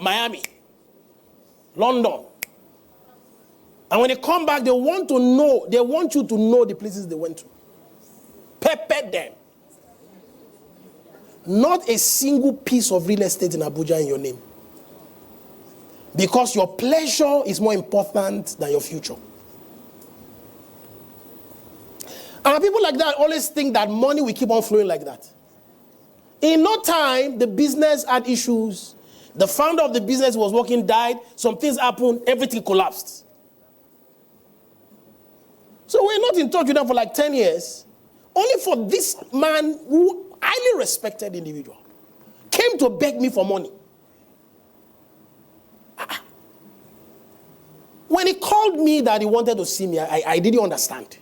Miami, London. And when they come back, they want you to know the places they went to. Pepper them. Not a single piece of real estate in Abuja in your name. Because your pleasure is more important than your future. And people like that always think that money will keep on flowing like that. In no time, the business had issues. The founder of the business was working, died. Some things happened. Everything collapsed. So we're not in touch with them for like 10 years. Only for this man, who highly respected individual, came to beg me for money. When he called me that he wanted to see me, I didn't understand.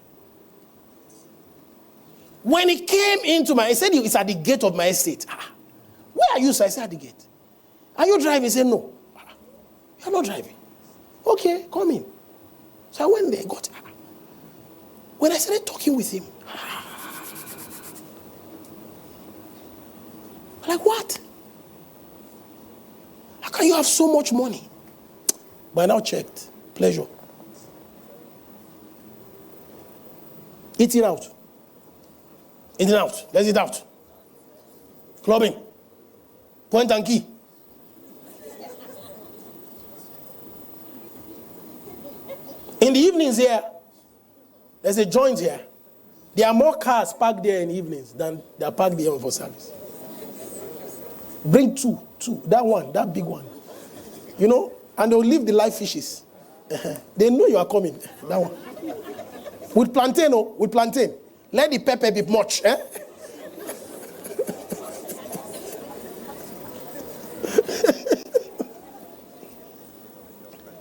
When he came into he said it's at the gate of my estate. Where are you, sir? I said, at the gate. Are you driving? He said, no. You're not driving. Okay, come in. So I went there, got when I started talking with him, like, what? How can you have so much money? But I now checked. Pleasure. Eating out. Eating out. Let's eat out. Clubbing. Point and key. In the evenings here, there's a joint here. There are more cars parked there in the evenings than they are parked there for service. Bring two. That one, that big one. You know, and they'll leave the live fishes. They know you are coming. That one. With plantain, with plantain. Let the pepper be much.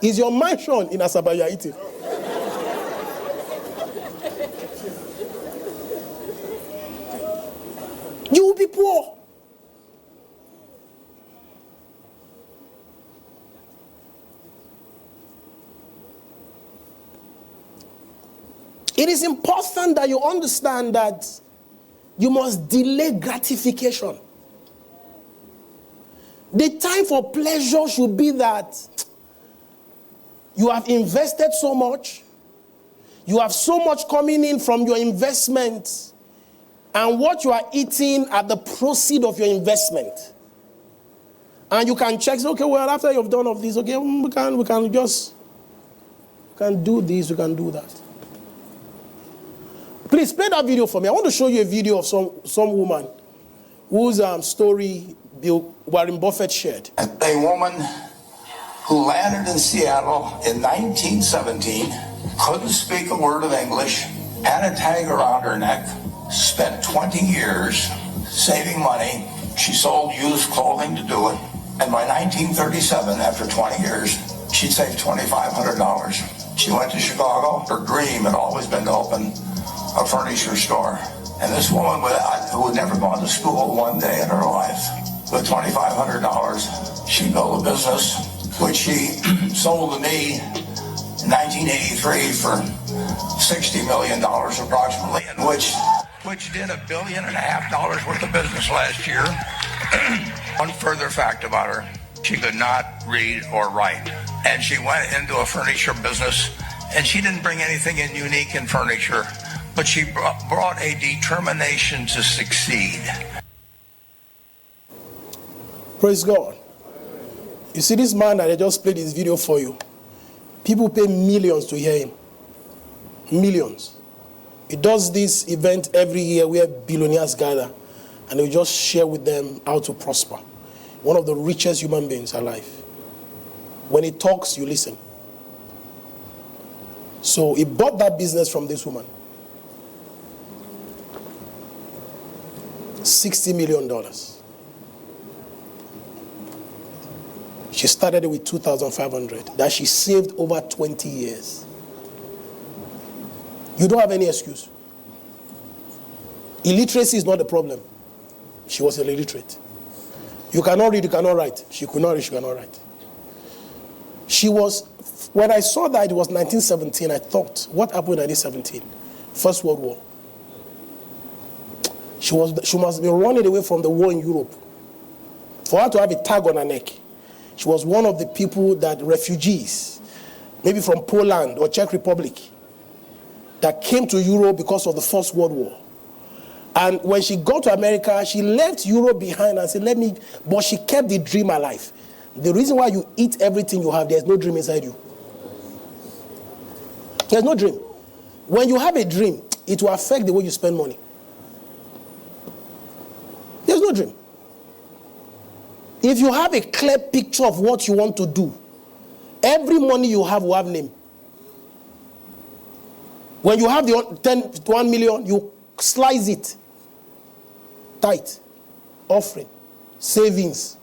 Is your mansion in Asaba you are eating? You will be poor. It is important that you understand that you must delay gratification. The time for pleasure should be that you have invested so much, you have so much coming in from your investment, and what you are eating are the proceeds of your investment. And you can check, okay, well, after you've done all of this, okay, we can do this, we can do that. Please play that video for me. I want to show you a video of some woman whose story Warren Buffett shared. A woman who landed in Seattle in 1917, couldn't speak a word of English, had a tag around her neck, spent 20 years saving money. She sold used clothing to do it. And by 1937, after 20 years, she'd saved $2,500. She went to Chicago. Her dream had always been to open a furniture store. And this woman who had never gone to school one day in her life, with $2,500, she built a business, which she sold to me in 1983 for $60 million approximately, and which did $1.5 billion worth of business last year. One further fact about her, she could not read or write. And she went into a furniture business, and she didn't bring anything in unique in furniture, but she brought a determination to succeed. Praise God. You see this man that I just played this video for you, people pay millions to hear him. Millions. He does this event every year where billionaires gather, and he just share with them how to prosper. One of the richest human beings alive. When he talks, you listen. So he bought that business from this woman. $60 million. She started it with $2,500 that she saved over 20 years. You don't have any excuse. Illiteracy is not the problem. She was illiterate. You cannot read, you cannot write. She could not read, she cannot write. When I saw that it was 1917, I thought, what happened in 1917? First World War. She must be running away from the war in Europe. For her to have a tag on her neck. She was one of the people that refugees, maybe from Poland or Czech Republic, that came to Europe because of the First World War. And when she got to America, she left Europe behind and said, but she kept the dream alive. The reason why you eat everything you have, there's no dream inside you. There's no dream. When you have a dream, it will affect the way you spend money. There's no dream. If you have a clear picture of what you want to do, every money you have will have name. When you have the 1 million, you slice it. Tithe, offering, savings.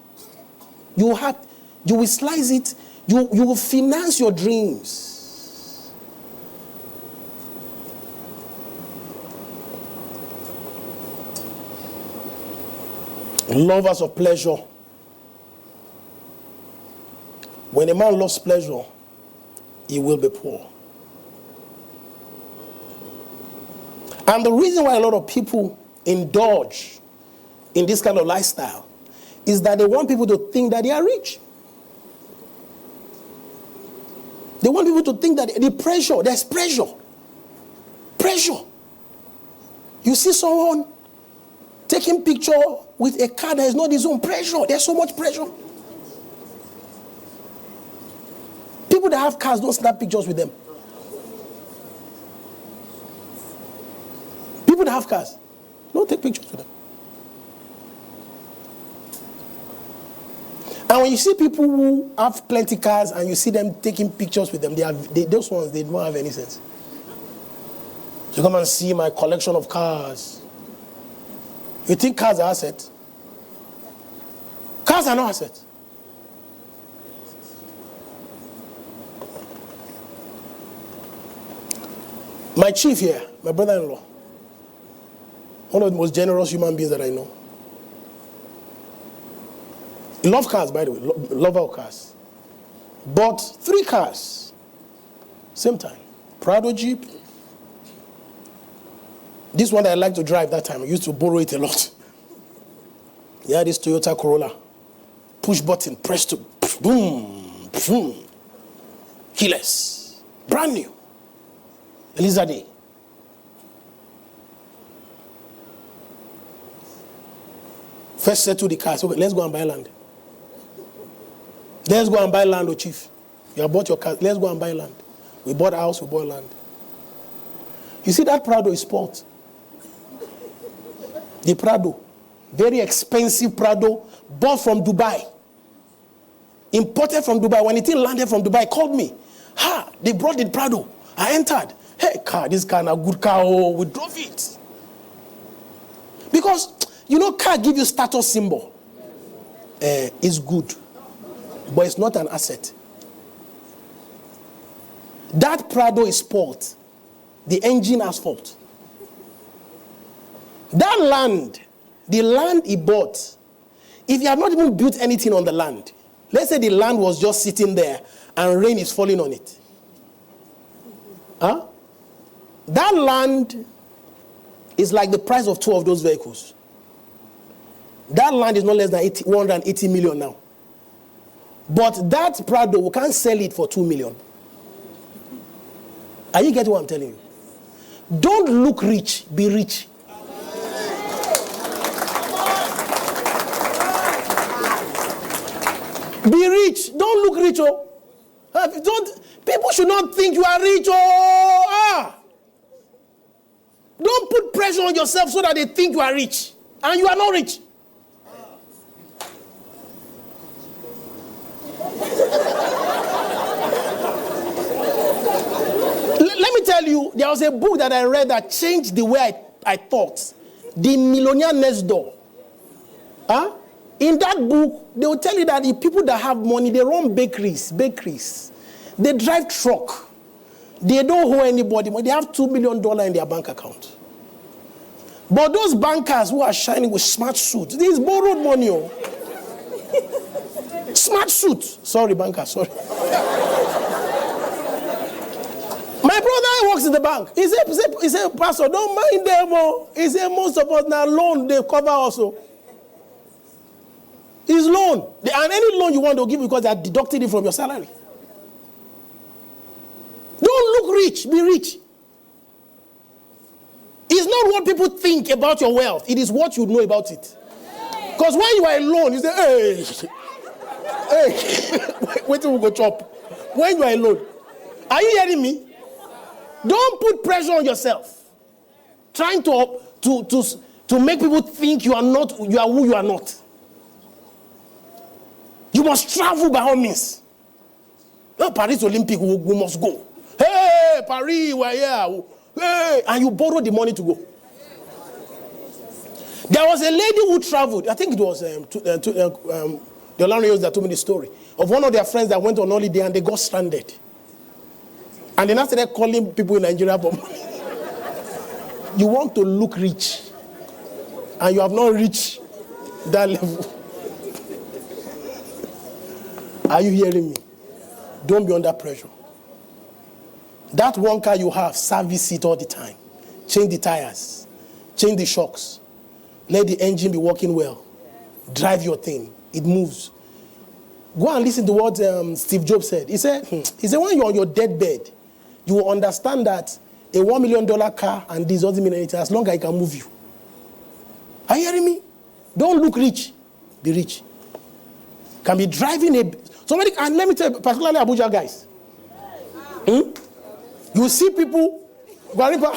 You will slice it. You will finance your dreams. Lovers of pleasure. When a man loves pleasure, he will be poor. And the reason why a lot of people indulge in this kind of lifestyle is that they want people to think that they are rich. They want people to think that there's pressure. Pressure. You see someone taking picture with a car that is not his own. Pressure. There's so much pressure. People that have cars don't snap pictures with them. People that have cars don't take pictures with them. And when you see people who have plenty cars and you see them taking pictures with them, those ones, they don't have any sense. You come and see my collection of cars. You think cars are assets? Cars are not assets. My chief here, my brother-in-law, one of the most generous human beings that I know. He loves cars, by the way, lover of cars. Bought 3 cars, same time. Prado Jeep. This one that I like to drive that time, I used to borrow it a lot. Yeah, this Toyota Corolla. Push button, press to, boom, boom. Keyless. Brand new. Elizade. First settle the cars. Okay, let's go and buy land. Let's go and buy land, oh chief. You have bought your car. Let's go and buy land. We bought a house, we bought land. You see that Prado is sport. The Prado. Very expensive Prado. Bought from Dubai. Imported from Dubai. When it landed from Dubai, called me. They brought the Prado. I entered. Hey, car, this car is a good car. Oh, we drove it. Because, car give you status symbol. It's good. But it's not an asset. That Prado is spoiled. The engine has fault. That land, the land he bought, if he had not even built anything on the land, let's say the land was just sitting there and rain is falling on it. That land is like the price of 2 of those vehicles. That land is not less than 180 million now. But that Prado, we can't sell it for 2 million. Are you getting what I'm telling you? Don't look rich, be rich. Be rich. Don't look rich, oh. People should not think you are rich, oh. Don't put pressure on yourself so that they think you are rich. And you are not rich. Let me tell you, there was a book that I read that changed the way I thought. The Millionaire Next Door. In that book, they will tell you that the people that have money, they run bakeries. They drive truck. They don't owe anybody money. They have $2 million in their bank account. But those bankers who are shining with smart suits, this is borrowed money. Oh. Smart suit. Sorry, banker, sorry. My brother works in the bank. He said, Pastor, don't mind them. Oh. He said, most of us now loan, they cover also. It's loan. And any loan you want to give because they are deducting it from your salary. Don't look rich, be rich. It's not what people think about your wealth. It is what you know about it. Because when you are alone, you say, hey, wait till we go chop. When you are alone. Are you hearing me? Don't put pressure on yourself. Trying to make people think you are who you are not. You must travel by all means. No, Paris Olympic, we must go. Hey, Paris, we're here. Hey, and you borrow the money to go. There was a lady who traveled. I think it was the Olarios that told me the story of one of their friends that went on holiday and they got stranded. And then after that, calling people in Nigeria for money. You want to look rich, and you have not reached that level. Are you hearing me? Don't be under pressure. That one car you have, service it all the time. Change the tires. Change the shocks. Let the engine be working well. Drive your thing. It moves. Go and listen to what Steve Jobs said. He said, when you're on your deathbed, you will understand that a $1 million car and this doesn't mean anything as long as it can move you. Are you hearing me? Don't look rich. Be rich. Can be driving somebody, and let me tell you, particularly Abuja guys. You see people, Guarimpa.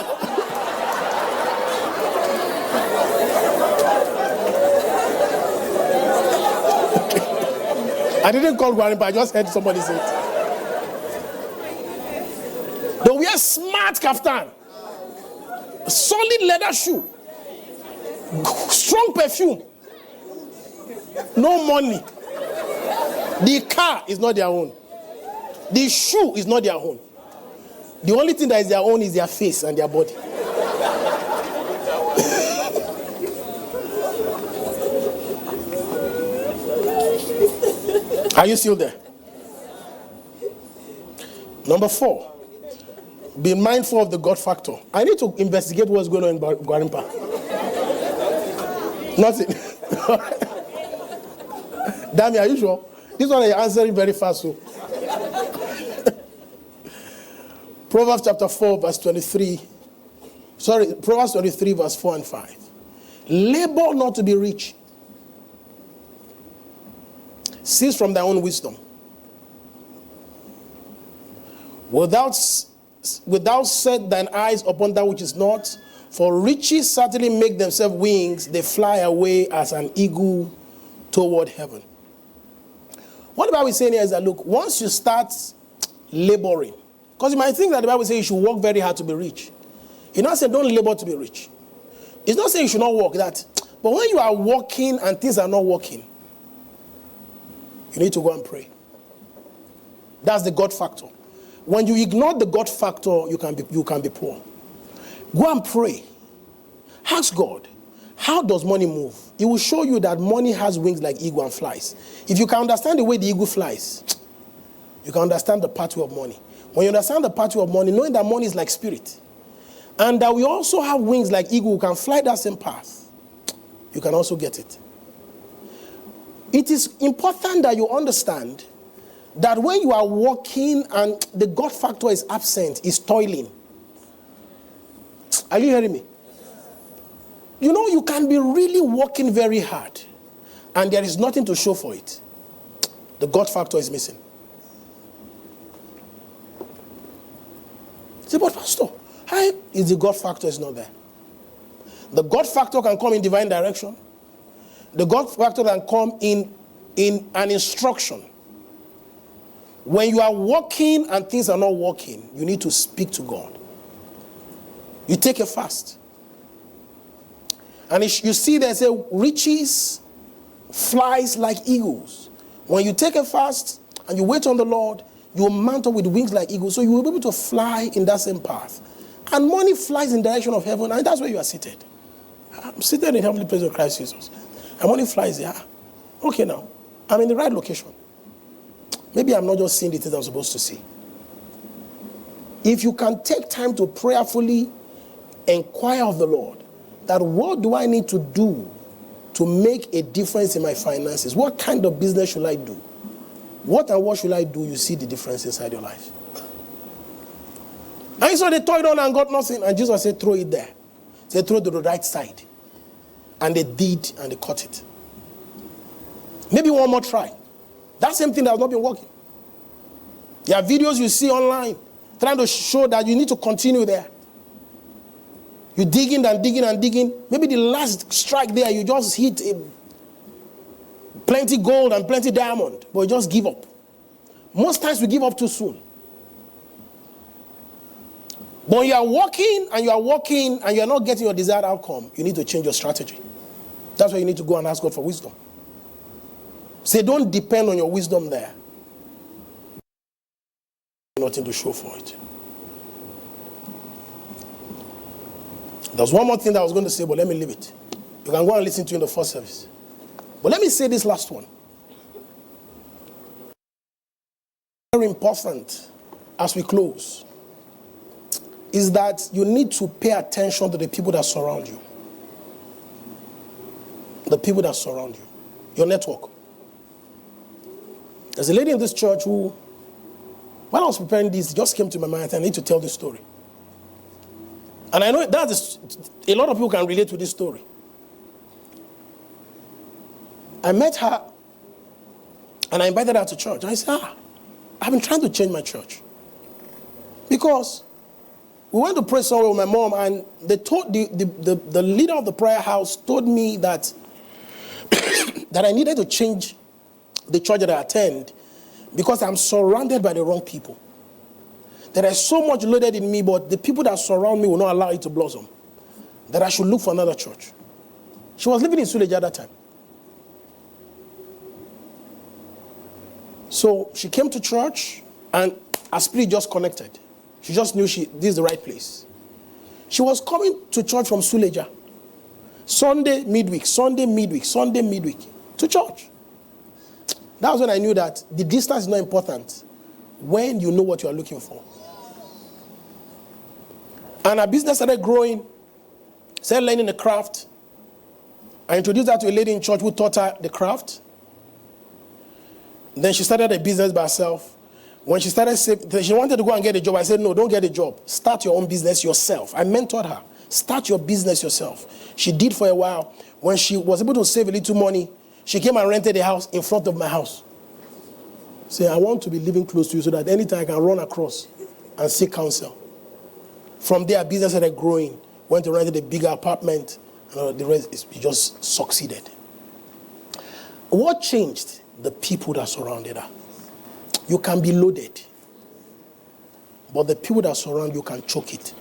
I didn't call Guarimpa, I just heard somebody say it. They wear smart kaftan, solid leather shoe, strong perfume, no money. The car is not their own. The shoe is not their own. The only thing that is their own is their face and their body. Are you still there? Number 4. Be mindful of the God factor. I need to investigate what's going on in Guarimpa. Nothing. Damn, are you sure? This one you're answering very fast. So. Proverbs chapter 4 verse 23. Proverbs 23 verse 4 and 5. Labor not to be rich. Cease from thy own wisdom. Without set thine eyes upon that which is not, for riches certainly make themselves wings, they fly away as an eagle toward heaven. What the Bible is saying here is that, look, once you start laboring, Because you might think that the Bible says you should work very hard to be rich. It's not saying don't labor to be rich. It's not saying you should not work that. But when you are working and things are not working, you need to go and pray. That's the God factor. When you ignore the God factor, you can be poor. Go and pray. Ask God, how does money move? It will show you that money has wings like eagle and flies. If you can understand the way the eagle flies, you can understand the pathway of money. When you understand the pathway of money, knowing that money is like spirit, and that we also have wings like eagle who can fly that same path, you can also get it. It is important that you understand that when you are working and the God factor is absent, is toiling. Are you hearing me? You know, you can be really working very hard and there is nothing to show for it. The God factor is missing. Say, but Pastor, how is the God factor is not there? The God factor can come in divine direction. The God factor can come in an instruction. When you are working and things are not working, you need to speak to God. You take a fast. And you see they say riches flies like eagles. When you take a fast and you wait on the Lord, you will mount up with wings like eagles. So you will be able to fly in that same path. And money flies in the direction of heaven, and that's where you are seated. I'm seated in heavenly place of Christ Jesus. And money flies there. Okay, now, I'm in the right location. Maybe I'm not just seeing the things I'm supposed to see. If you can take time to prayerfully inquire of the Lord, that what do I need to do to make a difference in my finances? What kind of business should I do? What and what should I do? You see the difference inside your life. And so they toyed on and got nothing. And Jesus said, throw it there. He said, throw it to the right side. And they did, and they caught it. Maybe one more try. That same thing that has not been working. There are videos you see online trying to show that you need to continue there. You digging and digging and digging. Maybe the last strike there, you just hit plenty gold and plenty diamond, but you just give up. Most times we give up too soon. But when you are working and you are not getting your desired outcome, you need to change your strategy. That's why you need to go and ask God for wisdom. Say, don't depend on your wisdom there. Nothing to show for it. There's one more thing that I was going to say, but let me leave it. You can go and listen to it in the first service. But let me say this last one. Very important as we close is that you need to pay attention to the people that surround you. The people that surround you. Your network. There's a lady in this church who, while I was preparing this, it just came to my mind, I need to tell this story. And I know that a lot of people can relate to this story. I met her and I invited her to church. I said, I've been trying to change my church. Because we went to pray somewhere with my mom, and they told the leader of the prayer house told me that, that I needed to change the church that I attend because I'm surrounded by the wrong people. There is so much loaded in me, but the people that surround me will not allow it to blossom. That I should look for another church. She was living in Suleja at that time. So she came to church and her spirit just connected. She just knew this is the right place. She was coming to church from Suleja. Sunday midweek to church. That was when I knew that the distance is not important when you know what you are looking for. And her business started growing, started learning the craft. I introduced her to a lady in church who taught her the craft. Then she started a business by herself. When she started saving, she wanted to go and get a job. I said, no, don't get a job. Start your own business yourself. I mentored her. Start your business yourself. She did for a while. When she was able to save a little money, she came and rented a house in front of my house. Say, I want to be living close to you so that anytime I can run across and seek counsel. From there, business started growing. Went to rent a bigger apartment. And the rest just succeeded. What changed? The people that surrounded her. You can be loaded. but the people that surround you can choke it.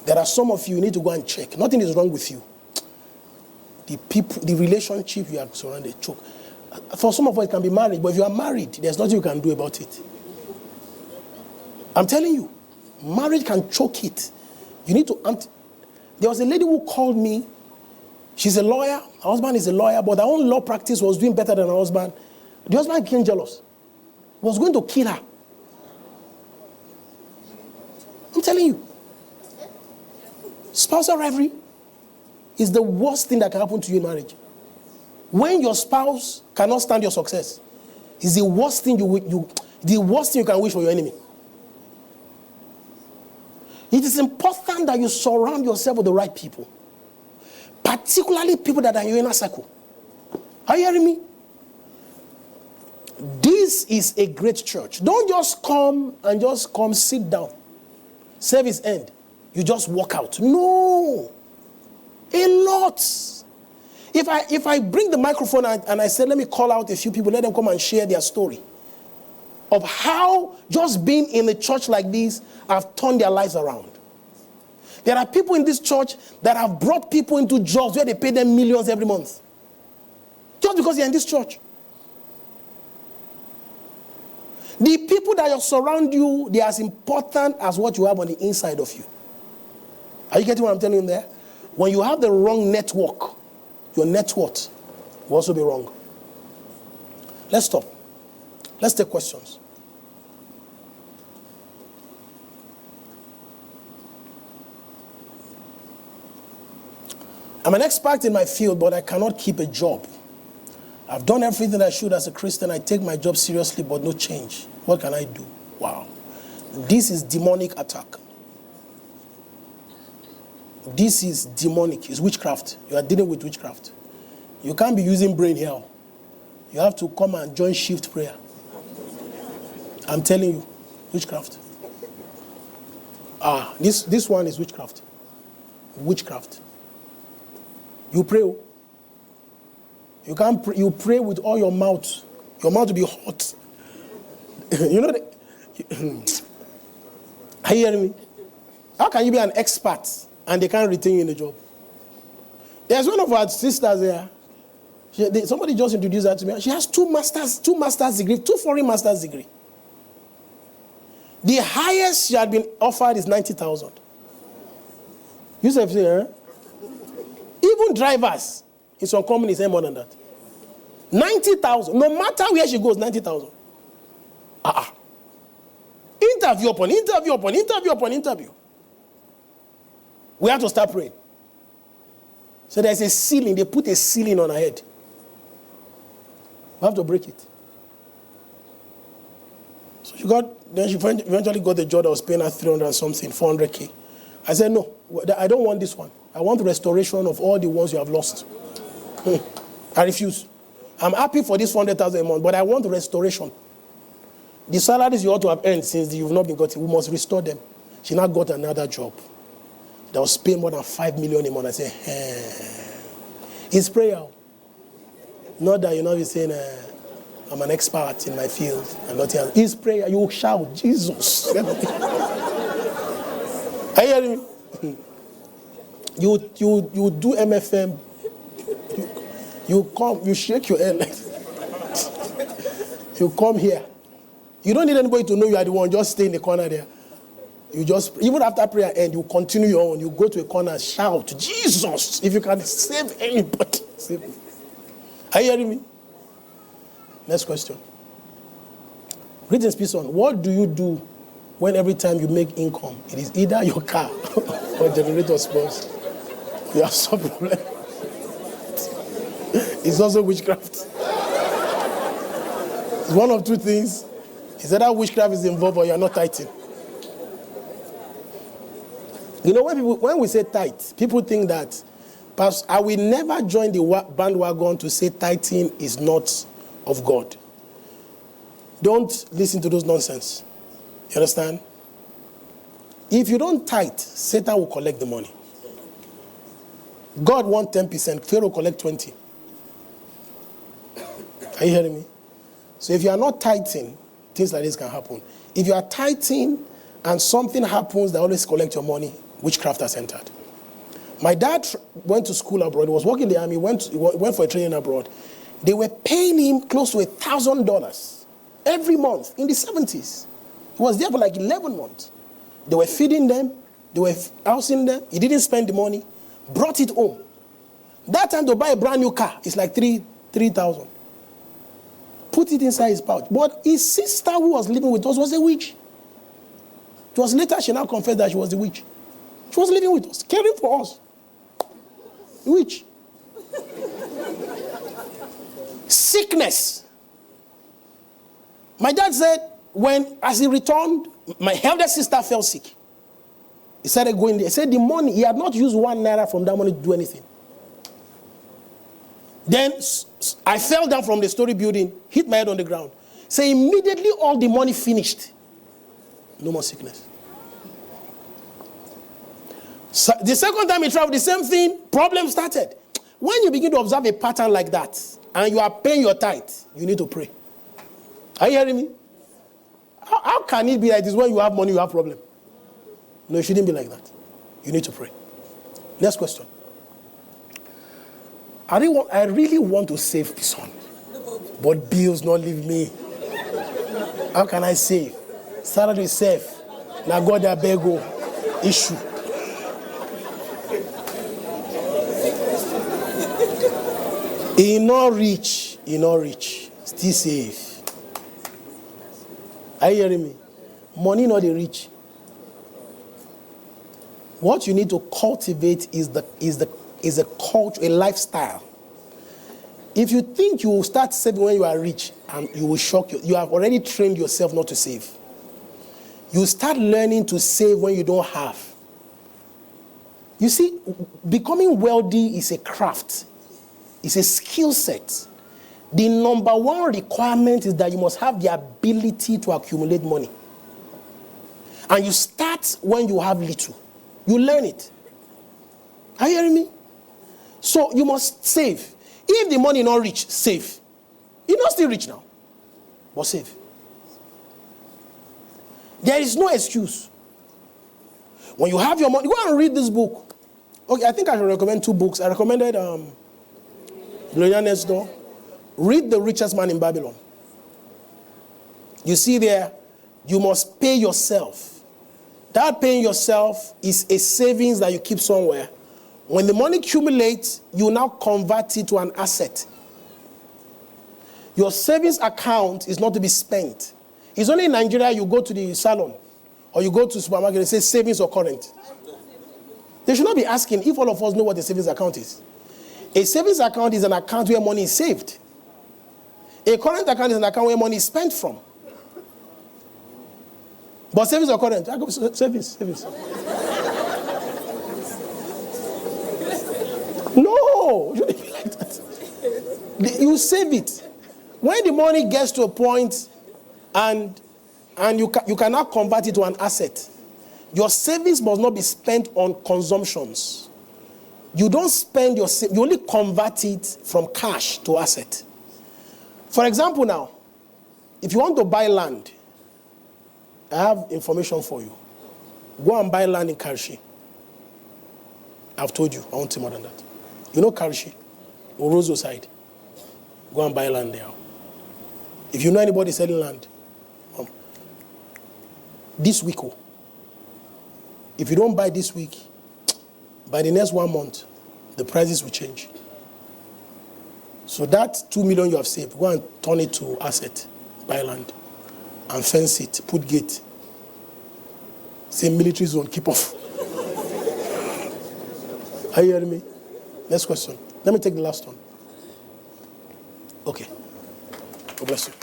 There are some of you need to go and check. Nothing is wrong with you. The people, the relationship you are surrounded, choke. For some of us, it can be married, but if you are married, there's nothing you can do about it. I'm telling you, marriage can choke it. You need to. There was a lady who called me. She's a lawyer. Her husband is a lawyer, but her own law practice was doing better than her husband. The husband became jealous. He was going to kill her. I'm telling you. Spousal rivalry is the worst thing that can happen to you in marriage. When your spouse cannot stand your success, is the worst thing the worst thing you can wish for your enemy. It is important that you surround yourself with the right people, particularly people that are in your inner circle. Are you hearing me? This is a great church. Don't just come sit down. Service end. You just walk out. No. A lot. If I bring the microphone and I say, let me call out a few people, let them come and share their story of how just being in a church like this have turned their lives around. There are people in this church that have brought people into jobs where they pay them millions every month. Just because they're in this church. The people that surround you, they are as important as what you have on the inside of you. Are you getting what I'm telling you there? When you have the wrong network, your net worth will also be wrong. Let's stop. Let's take questions. I'm an expert in my field, but I cannot keep a job. I've done everything I should as a Christian. I take my job seriously, but no change. What can I do? Wow. This is demonic attack. This is demonic. It's witchcraft. You are dealing with witchcraft. You can't be using brain here. You have to come and join shift prayer. I'm telling you, witchcraft. This one is witchcraft. Witchcraft. You pray. You pray with all your mouth. Your mouth will be hot. You know are you hearing me? How can you be an expert and they can't retain you in the job? There's one of our sisters there. Somebody just introduced her to me. She has two master's degrees, 2 foreign master's degree. The highest she had been offered is 90,000. You say, even drivers in some companies say more than that. 90,000. No matter where she goes, 90,000. Interview upon interview upon interview upon interview. We have to start praying. So there's a ceiling. They put a ceiling on her head. We have to break it. So she eventually got the job that was paying her 300 and something, 400K. I said, no, I don't want this one. I want the restoration of all the ones you have lost. I refuse. I'm happy for this 400,000 a month, but I want restoration. The salaries you ought to have earned since you've not been gotten, we must restore them. She now got another job that was paying more than 5 million a month. I said, it's prayer. Not that you're not be saying, I'm an expert in my field and nothing else. It's prayer. You shout, Jesus. Are you hearing me? You do MFM. You come, you shake your head. You come here. You don't need anybody to know you are the one. Just stay in the corner there. You just, even after prayer end, you continue your own. You go to a corner, shout, Jesus. If you can save anybody, save me. Are you hearing me? Next question. Greetings, peace on. What do you do when every time you make income, it is either your car or generator spoils? You have some problem. It's also witchcraft. It's one of two things. It's either witchcraft is involved or you're not tithing. You know, when we say tithe, people think that, perhaps, I will never join the bandwagon to say tithing is not of God. Don't listen to those nonsense. You understand? If you don't tithe, Satan will collect the money. God wants 10%, Pharaoh collect 20%. Are you hearing me? So if you are not tithing, things like this can happen. If you are tithing and something happens, they always collect your money. Witchcraft has entered. My dad went to school abroad. He was working in the army. Went for a training abroad. They were paying him close to $1,000 every month in the 70s. He was there for like 11 months. They were feeding them. They were housing them. He didn't spend the money. Brought it home. That time to buy a brand new car, it's like 3,000. Put it inside his pouch. But his sister who was living with us was a witch. It was later she now confessed that she was the witch. She was living with us, caring for us. Witch. Sickness. My dad said, as he returned, my elder sister fell sick. He started going there. He said the money, he had not used 1 naira from that money to do anything. Then I fell down from the story building, hit my head on the ground. So immediately all the money finished. No more sickness. So the second time he traveled, the same thing, problem started. When you begin to observe a pattern like that, and you are paying your tithe, you need to pray. Are you hearing me? How can it be like this when you have money, you have problem? No, it shouldn't be like that. You need to pray. Next question. I really want to save this one, but bills not leave me. How can I save? Salary safe. Now God that beg go issue. He not rich, still safe. Are you hearing me? Money not the rich. What you need to cultivate is a culture, a lifestyle. If you think you will start saving when you are rich, you will shock you. You have already trained yourself not to save. You start learning to save when you don't have. You see, becoming wealthy is a craft. It's a skill set. The number one requirement is that you must have the ability to accumulate money. And you start when you have little. You learn it. Are you hearing me? So you must save. If the money not rich, save. You're not still rich now, but save. There is no excuse. When you have your money, go and read this book. Okay, I think I should recommend 2 books. I recommended Gloria Next Door. Read The Richest Man in Babylon. You see there, you must pay yourself. That paying yourself is a savings that you keep somewhere. When the money accumulates, you now convert it to an asset. Your savings account is not to be spent. It's only in Nigeria you go to the salon or you go to the supermarket and say savings or current. They should not be asking if all of us know what a savings account is. A savings account is an account where money is saved. A current account is an account where money is spent from. But savings or current? I go savings. No, you shouldn't be like that. You save it. When the money gets to a point and you cannot convert it to an asset, your savings must not be spent on consumptions. You don't spend you only convert it from cash to asset. For example now, if you want to buy land, I have information for you. Go and buy land in Karishi. I've told you, I won't say more than that. You know Karishi, Orozo side. Go and buy land there. If you know anybody selling land, this week, if you don't buy this week, by the next 1 month, the prices will change. So that 2 million you have saved, go and turn it to asset, buy land, and fence it, put gate. Say military zone, keep off. Are you hearing me? Next question. Let me take the last one. Okay. God bless you.